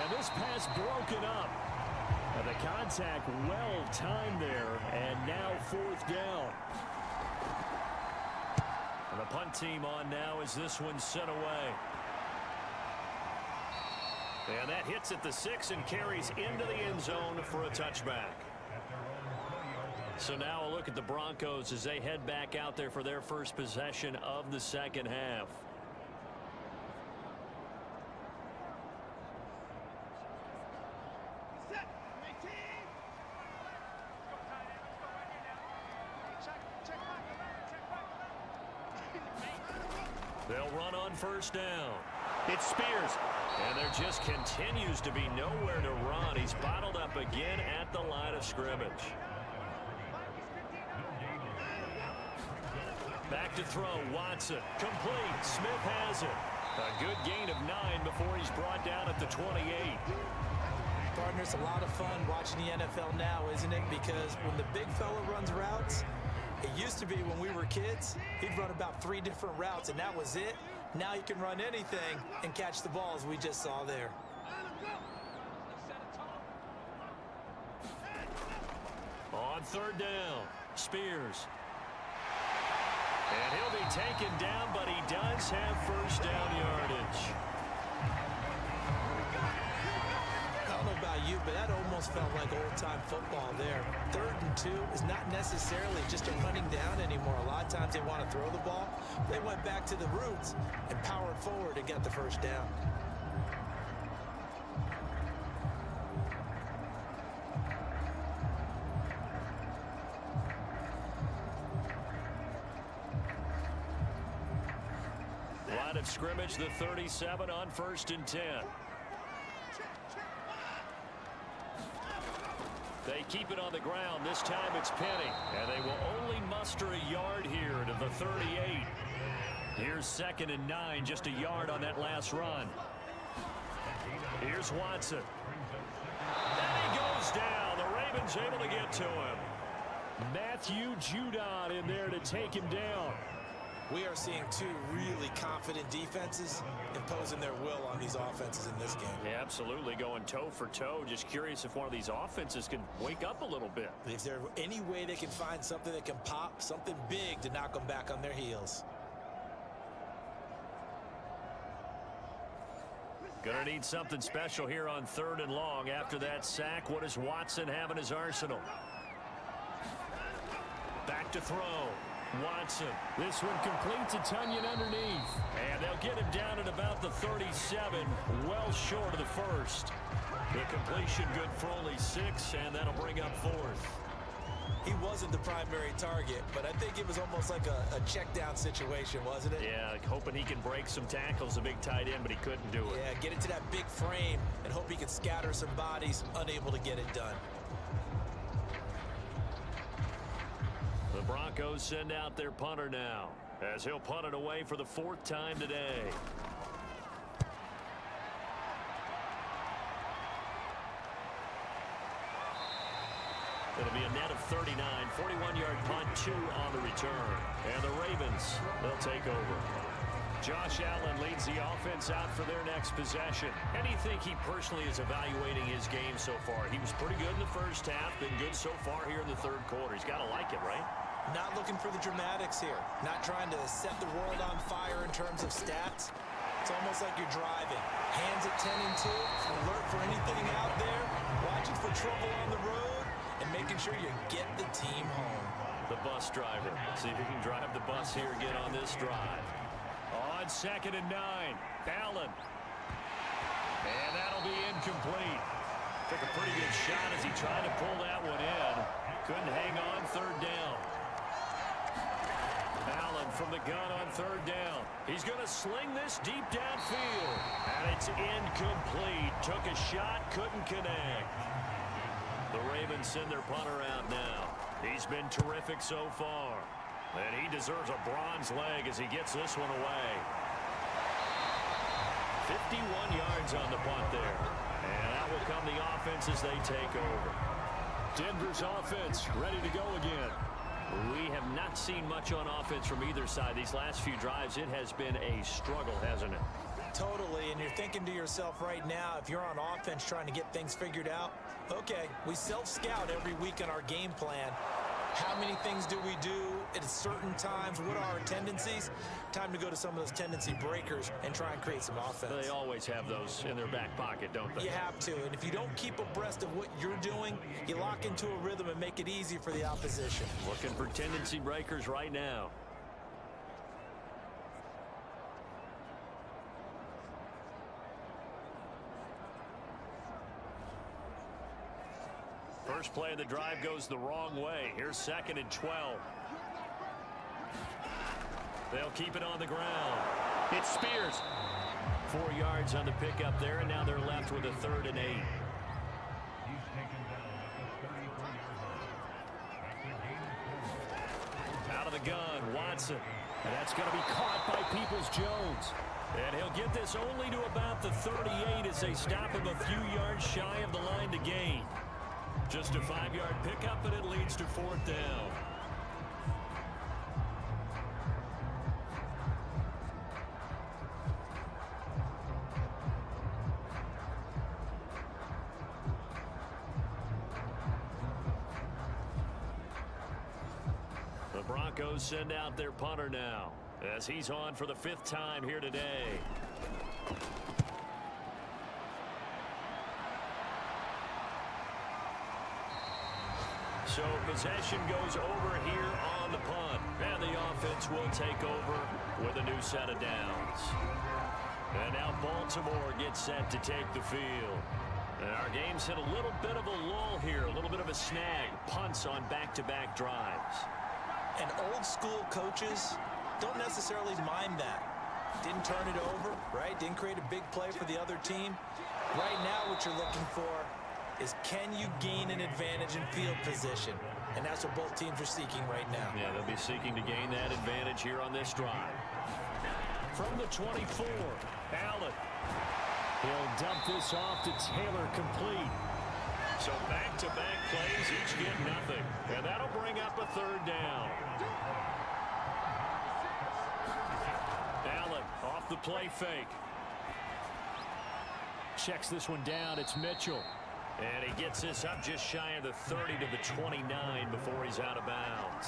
And this pass broken up. And the contact well timed there. And now 4th down. And the punt team on now as this one's sent away. And that hits at the 6 and carries into the end zone for a touchback. So now a look at the Broncos as they head back out there for their first possession of the second half. They'll run on first down. It's Spears. And there just continues to be nowhere to run. He's bottled up again at the line of scrimmage. Back to throw, Watson. Complete. Smith has it. A good gain of 9 before he's brought down at the 28. Partner, it's a lot of fun watching the NFL now, isn't it? Because when the big fella runs routes, it used to be when we were kids, he'd run about 3 different routes, and that was it. Now you can run anything and catch the ball, as we just saw there. On third down, Spears. And he'll be taken down, but he does have first down yardage. I don't know about you, but that almost felt like old-time football there. 3rd and 2 is not necessarily just a running down anymore. A lot of times they want to throw the ball. They went back to the roots and powered forward and got the first down. Line of scrimmage, the 37 on 1st and 10. They keep it on the ground. This time it's Penny. And they will only muster a yard here to the 38. Here's 2nd and 9, just a yard on that last run. Here's Watson. And he goes down. The Ravens able to get to him. Matthew Judon in there to take him down. We are seeing 2 really confident defenses imposing their will on these offenses in this game. Yeah, absolutely, going toe for toe. Just curious if one of these offenses can wake up a little bit. If there's any way they can find something that can pop, something big to knock them back on their heels. Gonna need something special here on 3rd and long. After that sack, what does Watson have in his arsenal? Back to throw. Watson. This one completes a Tunyon underneath. And they'll get him down at about the 37, well short of the first. The completion good for only 6, and that'll bring up 4th. He wasn't the primary target, but I think it was almost like a check down situation, wasn't it? Yeah, hoping he can break some tackles, a big tight end, but he couldn't do it. Yeah, get into that big frame and hope he can scatter some bodies, unable to get it done. The Broncos send out their punter now, as he'll punt it away for the 4th time today. It'll be a net of 39, 41-yard punt, 2 on the return. And the Ravens, they'll take over. Josh Allen leads the offense out for their next possession. How do you think he personally is evaluating his game so far? He was pretty good in the first half, been good so far here in the 3rd quarter. He's got to like it, right? Not looking for the dramatics here. Not trying to set the world on fire in terms of stats. It's almost like you're driving. Hands at 10 and 2, alert for anything out there, watching for trouble on the road, and making sure you get the team home. The bus driver. See if he can drive the bus here again on this drive. On 2nd and 9, Allen. And that'll be incomplete. Took a pretty good shot as he tried to pull that one in. Couldn't hang on 3rd down. Allen from the gun on 3rd down. He's going to sling this deep downfield. And it's incomplete. Took a shot, couldn't connect. The Ravens send their punter out now. He's been terrific so far. And he deserves a bronze leg as he gets this one away. 51 yards on the punt there. And out will come the offense as they take over. Denver's offense ready to go again. We have not seen much on offense from either side. These last few drives, it has been a struggle, hasn't it? Totally, and you're thinking to yourself right now, if you're on offense trying to get things figured out, okay, we self-scout every week in our game plan. How many things do we do at certain times, what are our tendencies? Time to go to some of those tendency breakers and try and create some offense. They always have those in their back pocket, don't they? You have to, and if you don't keep abreast of what you're doing, you lock into a rhythm and make it easy for the opposition. Looking for tendency breakers right now. First play of the drive goes the wrong way. Here's 2nd and 12. They'll keep it on the ground. It's Spears. 4 yards on the pickup there, and now they're left with a 3rd and 8. Out of the gun, Watson. And that's going to be caught by Peoples-Jones. And he'll get this only to about the 38 as they stop him a few yards shy of the line to gain. Just a 5-yard pickup, and it leads to 4th down. The Broncos send out their punter now, as he's on for the 5th time here today. So possession goes over here on the punt. And the offense will take over with a new set of downs. And now Baltimore gets set to take the field. And our game's hit a little bit of a lull here, a little bit of a snag. Punts on back-to-back drives. And old-school coaches don't necessarily mind that. Didn't turn it over, right? Didn't create a big play for the other team. Right now what you're looking for is, can you gain an advantage in field position? And that's what both teams are seeking right now. Yeah, they'll be seeking to gain that advantage here on this drive. From the 24, Allen. He'll dump this off to Taylor, complete. So back-to-back plays, each get nothing. And that'll bring up a 3rd down. Allen off the play fake. Checks this one down, it's Mitchell. And he gets this up just shy of the 30 to the 29 before he's out of bounds.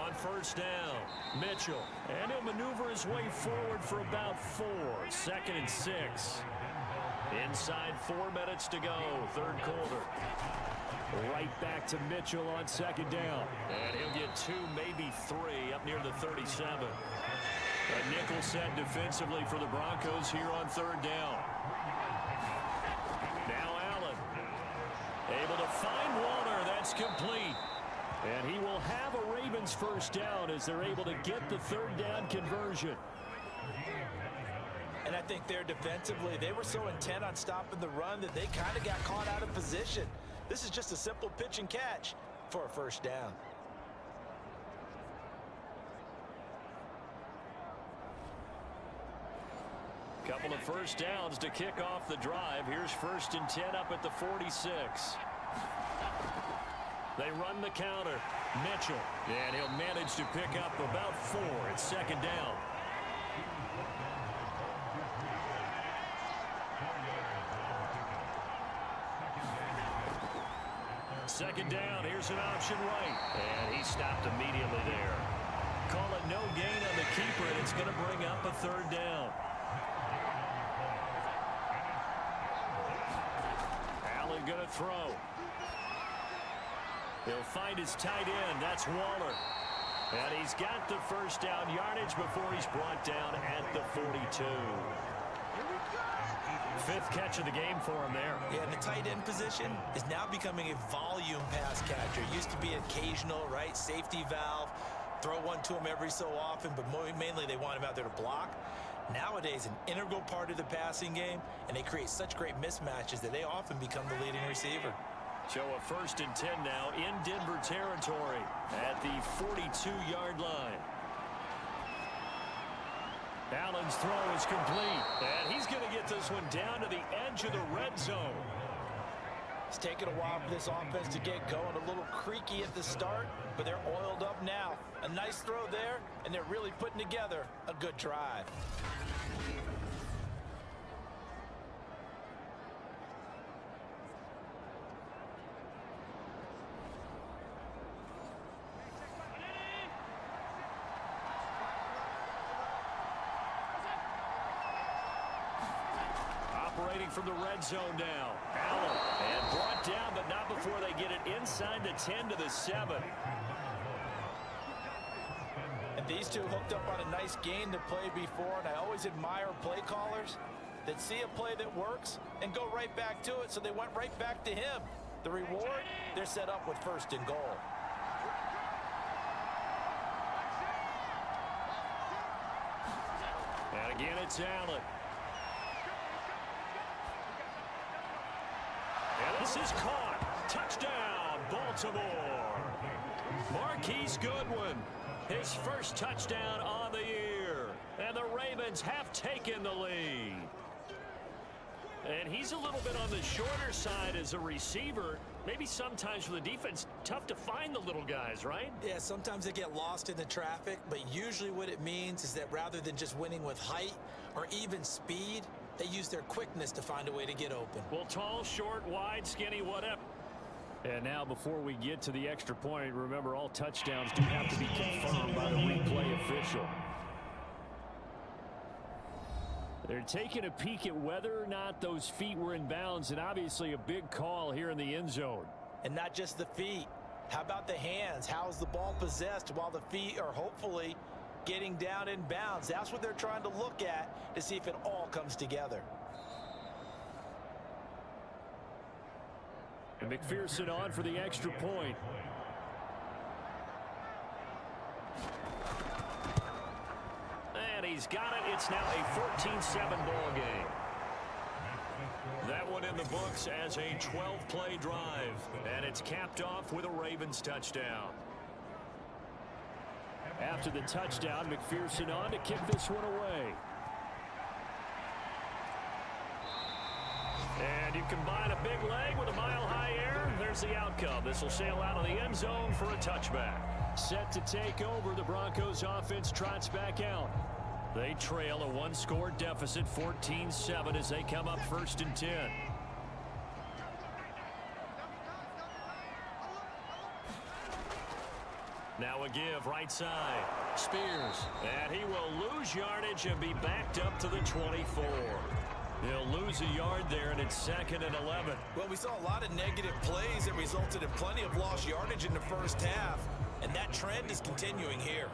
On 1st down, Mitchell. And he'll maneuver his way forward for about 4. 2nd and 6. Inside 4 minutes to go, 3rd quarter. Right back to Mitchell on 2nd down. And he'll get 2, maybe 3 up near the 37. A nickel set defensively for the Broncos here on 3rd down. Now Allen. Able to find Warner. That's complete. And he will have a Ravens 1st down as they're able to get the 3rd down conversion. And I think there defensively, they were so intent on stopping the run that they kind of got caught out of position. This is just a simple pitch and catch for a 1st down. Couple of 1st downs to kick off the drive. Here's 1st and 10 up at the 46. They run the counter. Mitchell. And he'll manage to pick up about 4. It's 2nd down. Second down. Here's an option right. And he stopped immediately there. Call it no gain on the keeper, and it's going to bring up a 3rd down. Allen going to throw. He'll find his tight end. That's Waller. And he's got the 1st down yardage before he's brought down at the 42. 5th catch of the game for him there. Yeah, and the tight end position is now becoming a volume pass catcher. Used to be occasional, right? Safety valve. Throw one to him every so often, but mainly they want him out there to block. Nowadays, an integral part of the passing game, and they create such great mismatches that they often become the leading receiver. So a 1st and 10 now in Denver territory at the 42-yard line. Allen's throw is complete, and he's going to get this one down to the edge of the red zone. It's taken a while for this offense to get going. A little creaky at the start, but they're oiled up now. A nice throw there, and they're really putting together a good drive. operating from the red zone now. Allen, and brought down, but not before they get it inside the 10 to the 7. And these two hooked up on a nice game to play before, and I always admire play callers that see a play that works and go right back to it, so they went right back to him. The reward, they're set up with 1st and goal. And again, it's Allen. And this is caught. Touchdown, Baltimore. Marquise Goodwin, his first touchdown on the year. And the Ravens have taken the lead. And he's a little bit on the shorter side as a receiver. Maybe sometimes for the defense, tough to find the little guys, right? Yeah, sometimes they get lost in the traffic, but usually what it means is that rather than just winning with height or even speed, they use their quickness to find a way to get open. Well, tall, short, wide, skinny, whatever. And now before we get to the extra point, remember all touchdowns do have to be confirmed by the replay official. They're taking a peek at whether or not those feet were in bounds, and obviously a big call here in the end zone. And not just the feet. How about the hands? How is the ball possessed while the feet are hopefully getting down in bounds? That's what they're trying to look at to see if it all comes together. And McPherson on for the extra point. And he's got it. It's now a 14-7 ball game. That one in the books as a 12-play drive. And it's capped off with a Ravens touchdown. After the touchdown, McPherson on to kick this one away. And you combine a big leg with a mile-high air, there's the outcome. This will sail out of the end zone for a touchback. Set to take over, the Broncos offense trots back out. They trail a one-score deficit, 14-7, as they come up 1st and 10. Now a give, right side. Spears. And he will lose yardage and be backed up to the 24. He'll lose a yard there, and it's 2nd and 11. Well, we saw a lot of negative plays that resulted in plenty of lost yardage in the first half, and that trend is continuing here.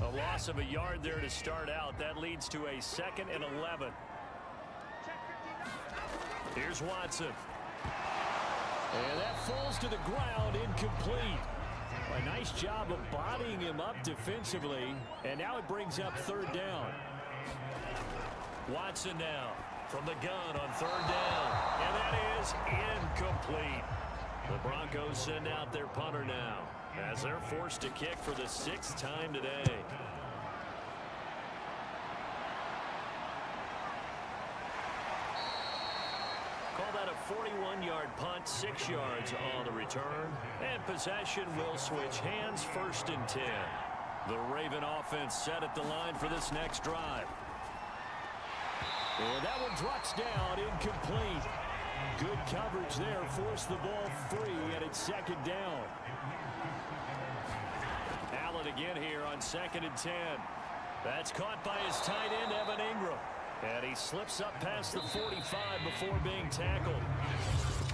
A loss of a yard there to start out. That leads to a 2nd and 11. Here's Watson. And that falls to the ground, incomplete. A nice job of bodying him up defensively. And now it brings up 3rd down. Watson now from the gun on 3rd down. And that is incomplete. The Broncos send out their punter now as they're forced to kick for the 6th time today. Call that a 41-yard punt, 6 yards on the return. And possession will switch hands, 1st and 10. The Raven offense set at the line for this next drive. And that one drops down, incomplete. Good coverage there, forced the ball free, and it's 2nd down. Allen again here on 2nd and 10. That's caught by his tight end, Evan Ingram. And he slips up past the 45 before being tackled.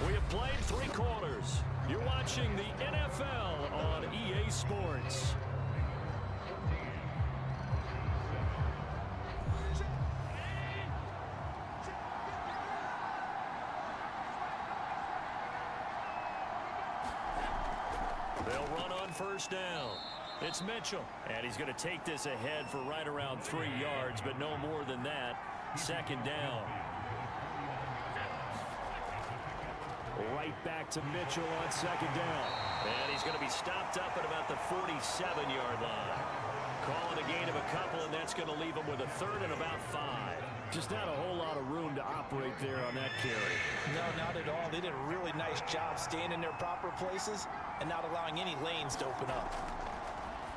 We have played 3 quarters. You're watching the NFL on EA Sports. They'll run on 1st down. It's Mitchell, and he's going to take this ahead for right around 3 yards, but no more than that. 2nd down. Right back to Mitchell on 2nd down. And he's going to be stopped up at about the 47-yard line. Calling a gain of a couple, and that's going to leave him with a 3rd and about 5. Just not a whole lot of room to operate there on that carry. No, not at all. They did a really nice job staying in their proper places and not allowing any lanes to open up.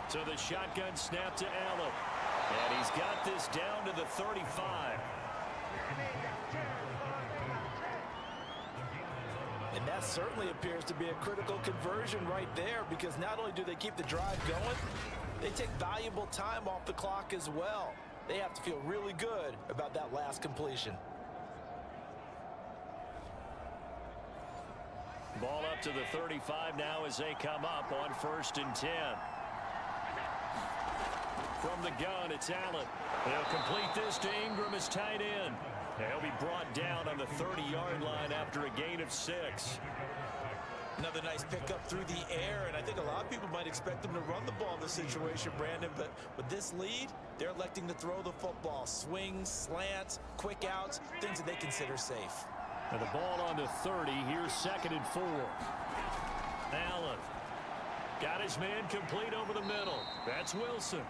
So the shotgun snap to Allen. And he's got this down to the 35. certainly appears to be a critical conversion right there, because not only do they keep the drive going, they take valuable time off the clock as well. They have to feel really good about that last completion. Ball up to the 35 now as they come up on 1st and 10. From the gun, it's Allen. They'll complete this to Ingram as tight end. He'll be brought down on the 30-yard line after a gain of 6. Another nice pickup through the air, and I think a lot of people might expect them to run the ball in this situation, Brandon, but with this lead, they're electing to throw the football. Swings, slants, quick outs, things that they consider safe. And the ball on the 30. Here's 2nd and 4. Allen got his man complete over the middle. That's Wilson.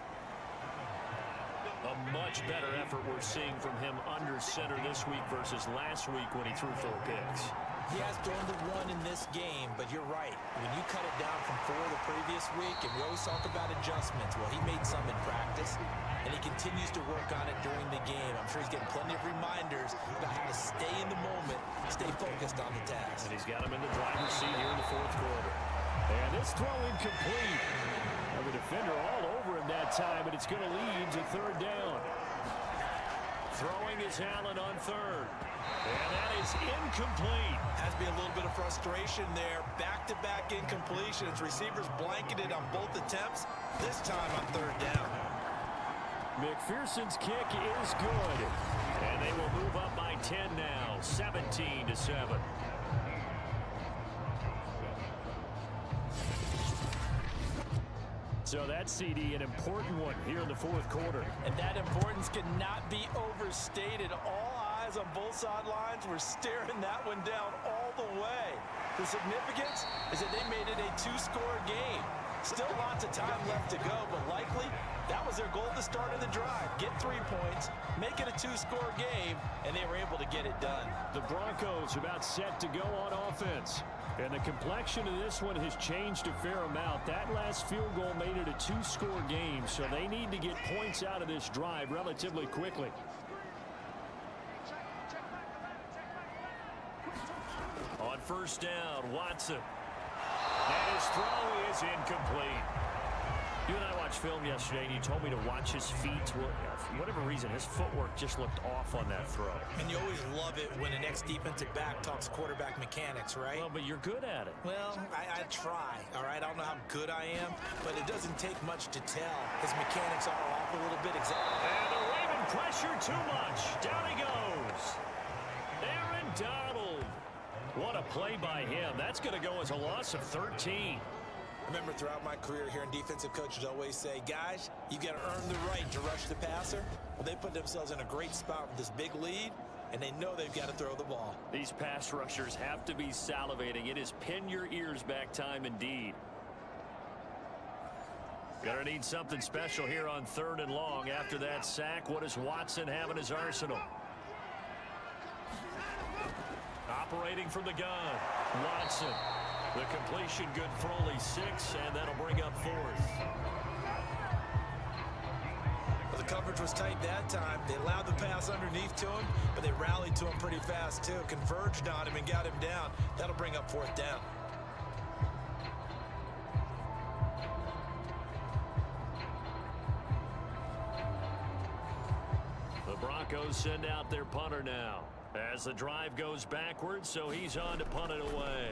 A much better effort we're seeing from him under center this week versus last week when he threw 4 picks. He has thrown the 1 in this game, but you're right. When you cut it down from 4 the previous week, and we always talk about adjustments, well, he made some in practice, and he continues to work on it during the game. I'm sure he's getting plenty of reminders about how to stay in the moment, stay focused on the task. And he's got him in the driver's seat here in the 4th quarter. And this throw incomplete. The defender all over him that time, and it's going to lead to 3rd down. Throwing is Allen on 3rd. And that is incomplete. Has to be a little bit of frustration there. Back-to-back incompletions. Receivers blanketed on both attempts, this time on 3rd down. McPherson's kick is good. And they will move up by 10 now, 17-7. So that CD, an important one here in the 4th quarter. And that importance cannot be overstated. All eyes on both sidelines were staring that one down all the way. The significance is that they made it a 2-score game. Still lots of time left to go, but likely that was their goal at the start of the drive. Get 3 points, make it a 2-score game, and they were able to get it done. The Broncos about set to go on offense. And the complexion of this one has changed a fair amount. That last field goal made it a 2-score game, so they need to get points out of this drive relatively quickly. On 1st down, Watson. And his throw is incomplete. You and I watched film yesterday, and you told me to watch his feet. Well, for whatever reason, his footwork just looked off on that throw. And you always love it when an ex-defensive back talks quarterback mechanics, right? Well, but you're good at it. Well, I try, all right? I don't know how good I am, but it doesn't take much to tell. His mechanics are off a little bit. And the Raven pressure too much. Down he goes. Aaron Donald. What a play by him. That's going to go as a loss of 13. Remember, throughout my career here in defensive coaches always say, guys, you got to earn the right to rush the passer. Well, they put themselves in a great spot with this big lead, and they know they've got to throw the ball. These pass rushers have to be salivating. It is pin your ears back time indeed. Gonna need something special here on 3rd and long. After that sack, what does Watson have in his arsenal? Operating from the gun, Watson. The completion good for only 6, and that'll bring up 4th. Well, the coverage was tight that time. They allowed the pass underneath to him, but they rallied to him pretty fast, too. Converged on him and got him down. That'll bring up 4th down. The Broncos send out their punter now as the drive goes backwards, so he's on to punt it away.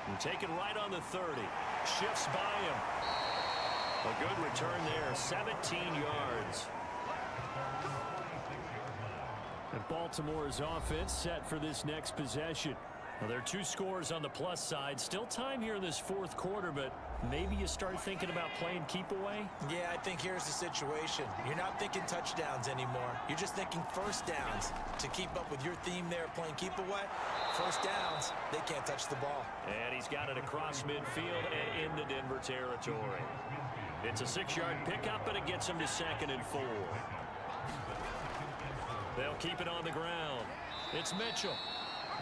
And taken right on the 30. Shifts by him. A good return there, 17 yards. And Baltimore's offense set for this next possession. Well, there are 2 scores on the plus side. Still time here in this 4th quarter, but maybe you start thinking about playing keep away? Yeah, I think here's the situation. You're not thinking touchdowns anymore. You're just thinking 1st downs. To keep up with your theme there, playing keep away, 1st downs, they can't touch the ball. And he's got it across midfield and into Denver territory. It's a 6-yard pickup, and it gets him to 2nd and 4. They'll keep it on the ground. It's Mitchell.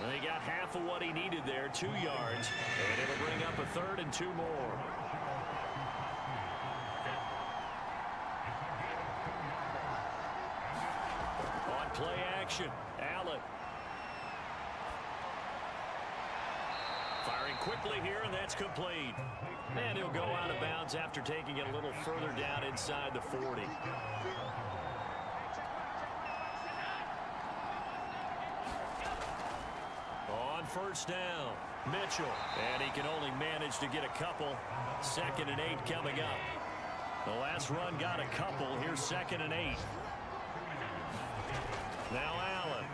And he got half of what he needed there, 2 yards, and it'll bring up a 3rd and 2 more. On play action, Allen. quickly here, and that's complete. And he'll go out of bounds after taking it a little further down inside the 40. On first down, Mitchell. And he can only manage to get a couple. 2nd and 8 coming up. The last run got a couple. Here's 2nd and 8. Now Allen.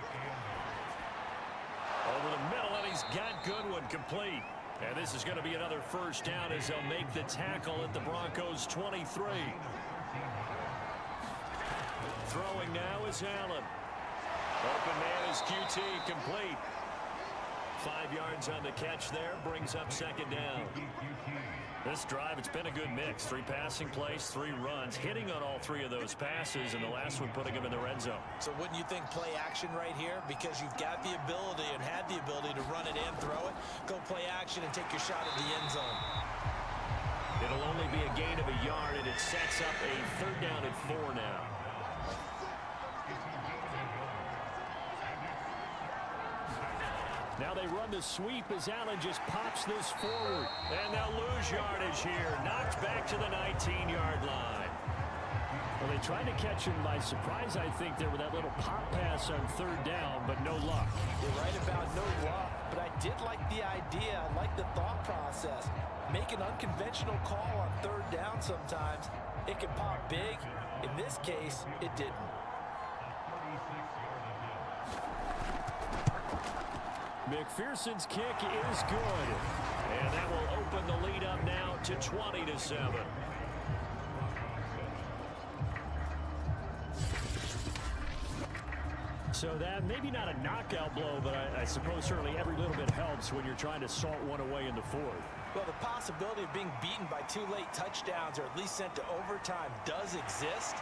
Over the middle, and he's got Goodwin complete. And this is going to be another first down as they'll make the tackle at the Broncos 23. Throwing now is Allen. Open man is QT, complete. 5 yards on the catch there, brings up 2nd down. This drive, it's been a good mix. 3 passing plays, 3 runs, hitting on all 3 of those passes, and the last one putting them in the red zone. So wouldn't you think play action right here? Because you've got the ability and had the ability to run it and throw it. Go play action and take your shot at the end zone. It'll only be a gain of a yard, and it sets up a 3rd down and 4 now. Now they run the sweep as Allen just pops this forward. And they'll lose yardage here. Knocked back to the 19-yard line. Well, they tried to catch him by surprise, I think, there with that little pop pass on 3rd down, but no luck. You're right about no luck, but I did like the idea. I like the thought process. Make an unconventional call on 3rd down sometimes. It can pop big. In this case, it didn't. McPherson's kick is good. And that will open the lead up now to 20-7. So that maybe not a knockout blow, but I suppose certainly every little bit helps when you're trying to salt one away in the 4th. Well, the possibility of being beaten by 2 late touchdowns or at least sent to overtime does exist.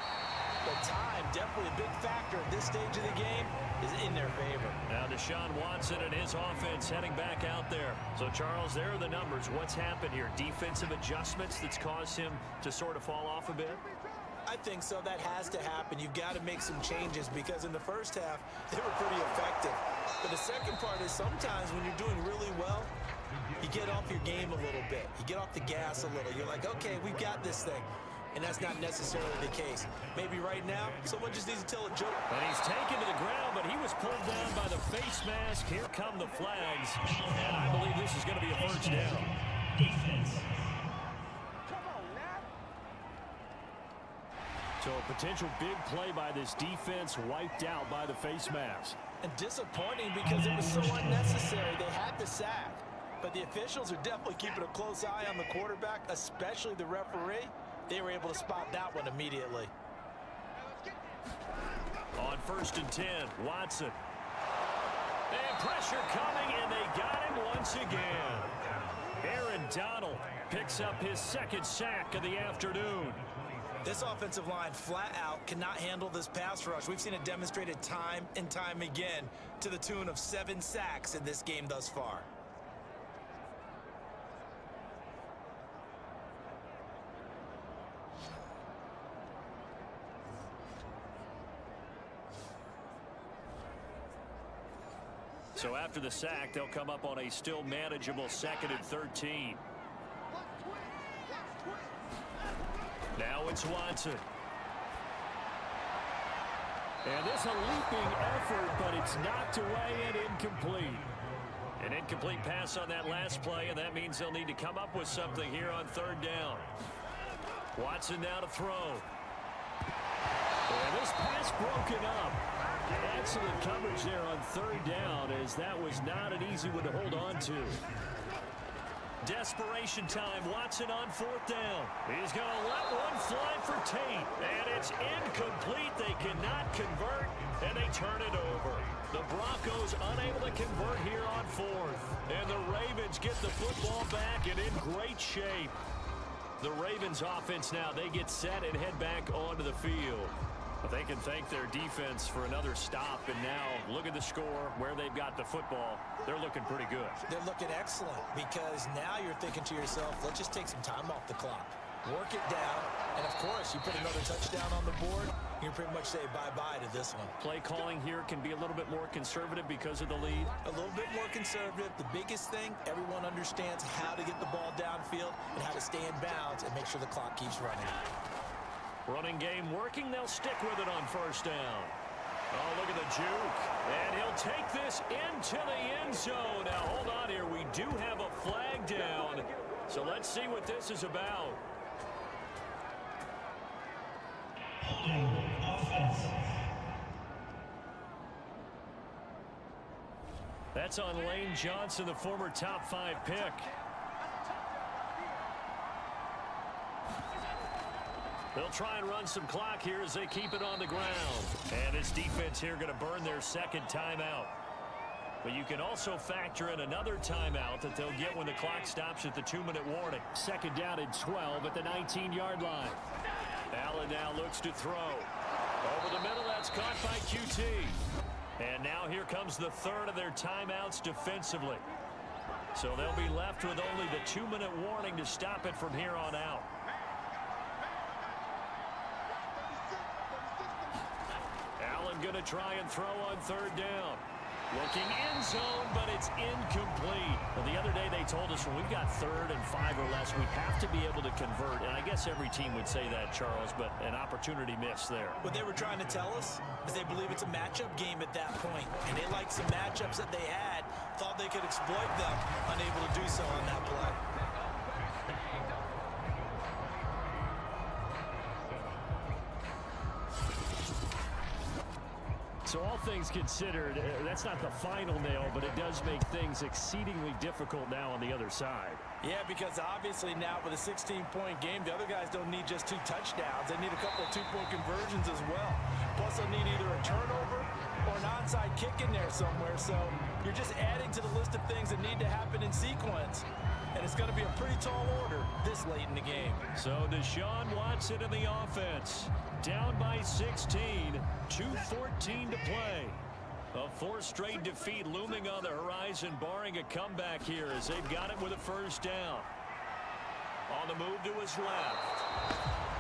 But time, definitely a big factor at this stage of the game, is in their favor. Now Deshaun Watson and his offense heading back out there. So, Charles, there are the numbers. What's happened here? Defensive adjustments that's caused him to sort of fall off a bit? I think so. That has to happen. You've got to make some changes because in the first half, they were pretty effective. But the second part is sometimes when you're doing really well, you get off your game a little bit. You get off the gas a little. You're like, okay, we've got this thing. And that's not necessarily the case. Maybe right now, someone just needs to tell a joke. And he's taken to the ground, but he was pulled down by the face mask. Here come the flags. And I believe this is going to be a first down. Defense. So a potential big play by this defense wiped out by the face mask. And disappointing because it was so unnecessary. They had the sack. But the officials are definitely keeping a close eye on the quarterback, especially the referee. They were able to spot that one immediately. On 1st and 10, Watson. And pressure coming, and they got him once again. Aaron Donald picks up his 2nd sack of the afternoon. This offensive line flat out cannot handle this pass rush. We've seen it demonstrated time and time again to the tune of 7 sacks in this game thus far. So after the sack, they'll come up on a still manageable 2nd and 13. Now it's Watson. And this a leaping effort, but it's knocked away and incomplete. An incomplete pass on that last play, and that means they'll need to come up with something here on 3rd down. Watson now to throw. And this pass broken up. Excellent coverage there on 3rd down, as that was not an easy one to hold on to. Desperation time. Watson on 4th down. He's going to let one fly for Tate. And it's incomplete. They cannot convert, and they turn it over. The Broncos unable to convert here on 4th. And the Ravens get the football back and in great shape. The Ravens offense now, they get set and head back onto the field. But they can thank their defense for another stop. And now look at the score, where they've got the football. They're looking pretty good. They're looking excellent because now you're thinking to yourself, let's just take some time off the clock. Work it down. And, of course, you put another touchdown on the board. You can pretty much say bye-bye to this one. Play calling here can be a little bit more conservative because of the lead. A little bit more conservative. The biggest thing, everyone understands how to get the ball downfield and how to stay in bounds and make sure the clock keeps running. Running game working. They'll stick with it on first down. Oh, look at the juke. And he'll take this into the end zone. Now, hold on here. We do have a flag down. So let's see what this is about. That's on Lane Johnson, the former top 5 pick. They'll try and run some clock here as they keep it on the ground. And this defense here going to burn their second timeout. But you can also factor in another timeout that they'll get when the clock stops at the 2-minute warning. Second down and 12 at the 19-yard line. Allen now looks to throw. Over the middle, that's caught by QT. And now here comes the third of their timeouts defensively. So they'll be left with only the 2-minute warning to stop it from here on out. Allen going to try and throw on third down. Looking end zone, but it's incomplete. Well, the other day they told us when we've got 3rd and 5 or less, we have to be able to convert. And I guess every team would say that, Charles, but an opportunity missed there. What they were trying to tell us is they believe it's a matchup game at that point. And they liked some matchups that they had, thought they could exploit them, unable to do so on that play. So all things considered, that's not the final nail, but it does make things exceedingly difficult now on the other side. Yeah, because obviously now with a 16-point game, the other guys don't need just 2 touchdowns. They need a couple of 2-point conversions as well. Plus, they'll need either a turnover or an onside kick in there somewhere. So you're just adding to the list of things that need to happen in sequence. And it's going to be a pretty tall order this late in the game. So Deshaun Watson in the offense. Down by 16, 2:14 to play. A 4th straight defeat looming on the horizon, barring a comeback here as they've got it with a first down. On the move to his left.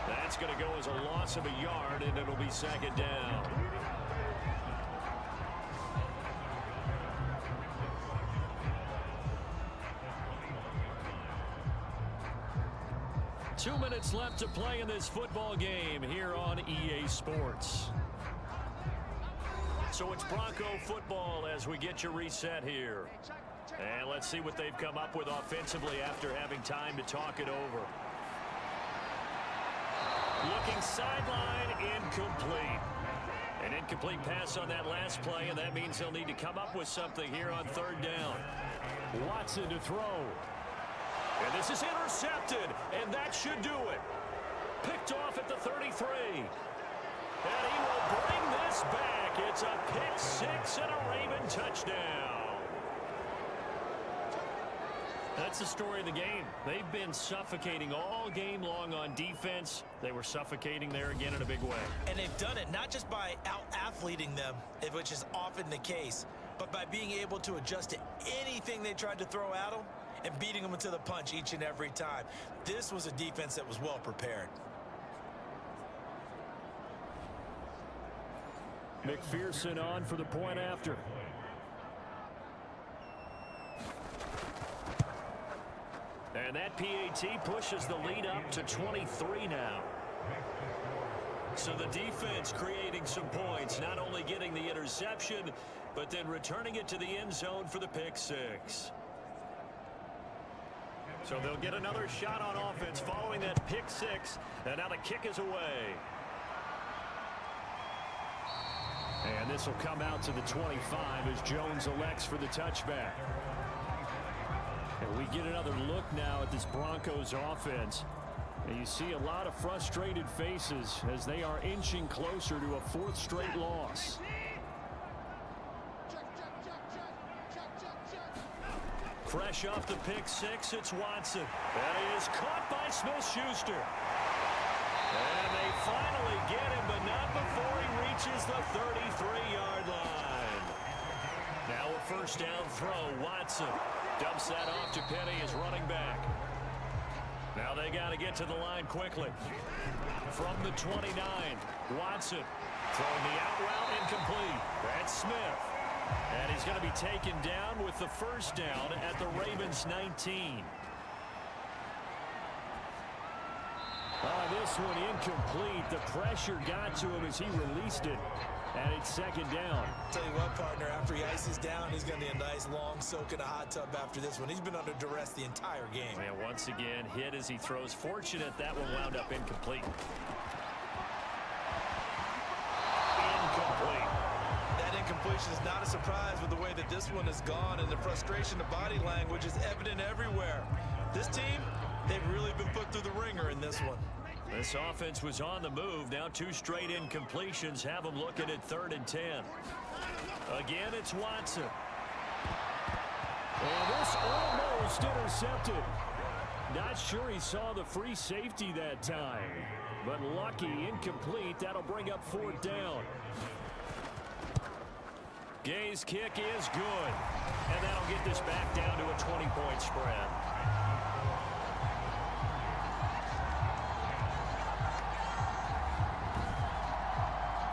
That's going to go as a loss of a yard, and it'll be second down. Two minutes left to play in this football game here on EA Sports. So it's Bronco football as we get you reset here. And let's see what they've come up with offensively after having time to talk it over. Looking sideline, incomplete. An incomplete pass on that last play, and that means they'll need to come up with something here on third down. Watson to throw. And this is intercepted, and that should do it. Picked off at the 33. And he will bring this back. It's a pick 6 and a Raven touchdown. That's the story of the game. They've been suffocating all game long on defense. They were suffocating there again in a big way. And they've done it not just by out-athleting them, which is often the case, but by being able to adjust to anything they tried to throw at them and beating them into the punch each and every time. This was a defense that was well prepared. McPherson on for the point after. And that PAT pushes the lead up to 23 now. So the defense creating some points, not only getting the interception, but then returning it to the end zone for the pick 6. So they'll get another shot on offense following that pick 6, and now the kick is away. And this will come out to the 25 as Jones elects for the touchback. And we get another look now at this Broncos offense. And you see a lot of frustrated faces as they are inching closer to a 4th straight loss. Fresh off the pick 6, it's Watson. That is caught by Smith-Schuster. And they finally get him, but not before he reaches the 33-yard line. Now a first down throw. Watson dumps that off to Penny as running back. Now they got to get to the line quickly. From the 29, Watson throwing the out route incomplete. That's Smith. And he's going to be taken down with the first down at the Ravens 19. This one incomplete. The pressure got to him as he released it. And it's second down. Tell you what, partner, after he ices down, he's going to need a nice long soak in a hot tub after this one. He's been under duress the entire game. And once again, hit as he throws. Fortunate that one wound up incomplete. Incomplete. That incompletion is not a surprise with the way that this one has gone, and the frustration of body language is evident everywhere. This team, they've really been put through the ringer in this one. This offense was on the move. Now 2 straight incompletions have them looking at 3rd and 10. Again, it's Watson. And this almost intercepted. Not sure he saw the free safety that time. But lucky, incomplete. That'll bring up 4th down. Gay's kick is good. And that'll get this back down to a 20-point spread.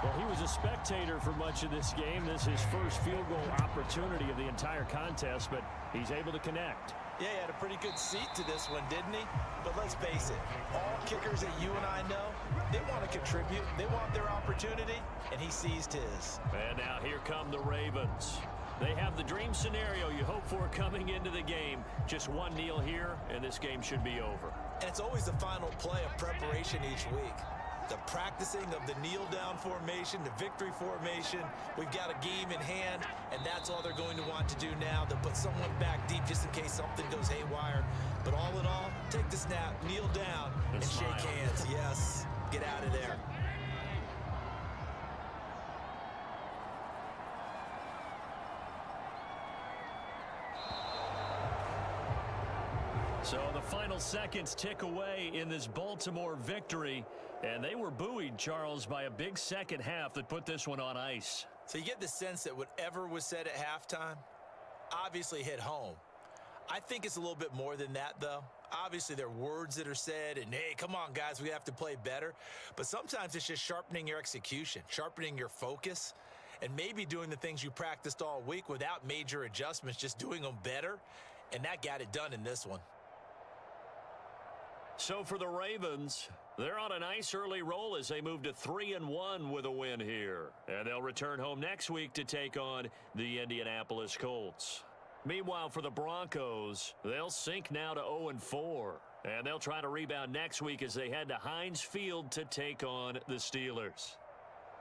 Well, he was a spectator for much of this game. This is his first field goal opportunity of the entire contest, but he's able to connect. Yeah, he had a pretty good seat to this one, didn't he? But let's face it, all kickers that you and I know, they want to contribute. They want their opportunity, and he seized his. And now here come the Ravens. They have the dream scenario you hope for coming into the game. Just one kneel here, and this game should be over. And it's always the final play of preparation each week. The practicing of the kneel-down formation, the victory formation. We've got a game in hand, and that's all they're going to want to do now. They'll put someone back deep just in case something goes haywire. But all in all, take the snap, kneel down, and shake hands. Yes, get out of there. So the final seconds tick away in this Baltimore victory. And they were buoyed, Charles, by a big second half that put this one on ice. So you get the sense that whatever was said at halftime obviously hit home. I think it's a little bit more than that, though. Obviously, there are words that are said, and, hey, come on, guys, we have to play better. But sometimes it's just sharpening your execution, sharpening your focus, and maybe doing the things you practiced all week without major adjustments, just doing them better. And that got it done in this one. So for the Ravens, they're on a nice early roll as they move to 3-1 with a win here. And they'll return home next week to take on the Indianapolis Colts. Meanwhile, for the Broncos, they'll sink now to 0-4. And they'll try to rebound next week as they head to Heinz Field to take on the Steelers.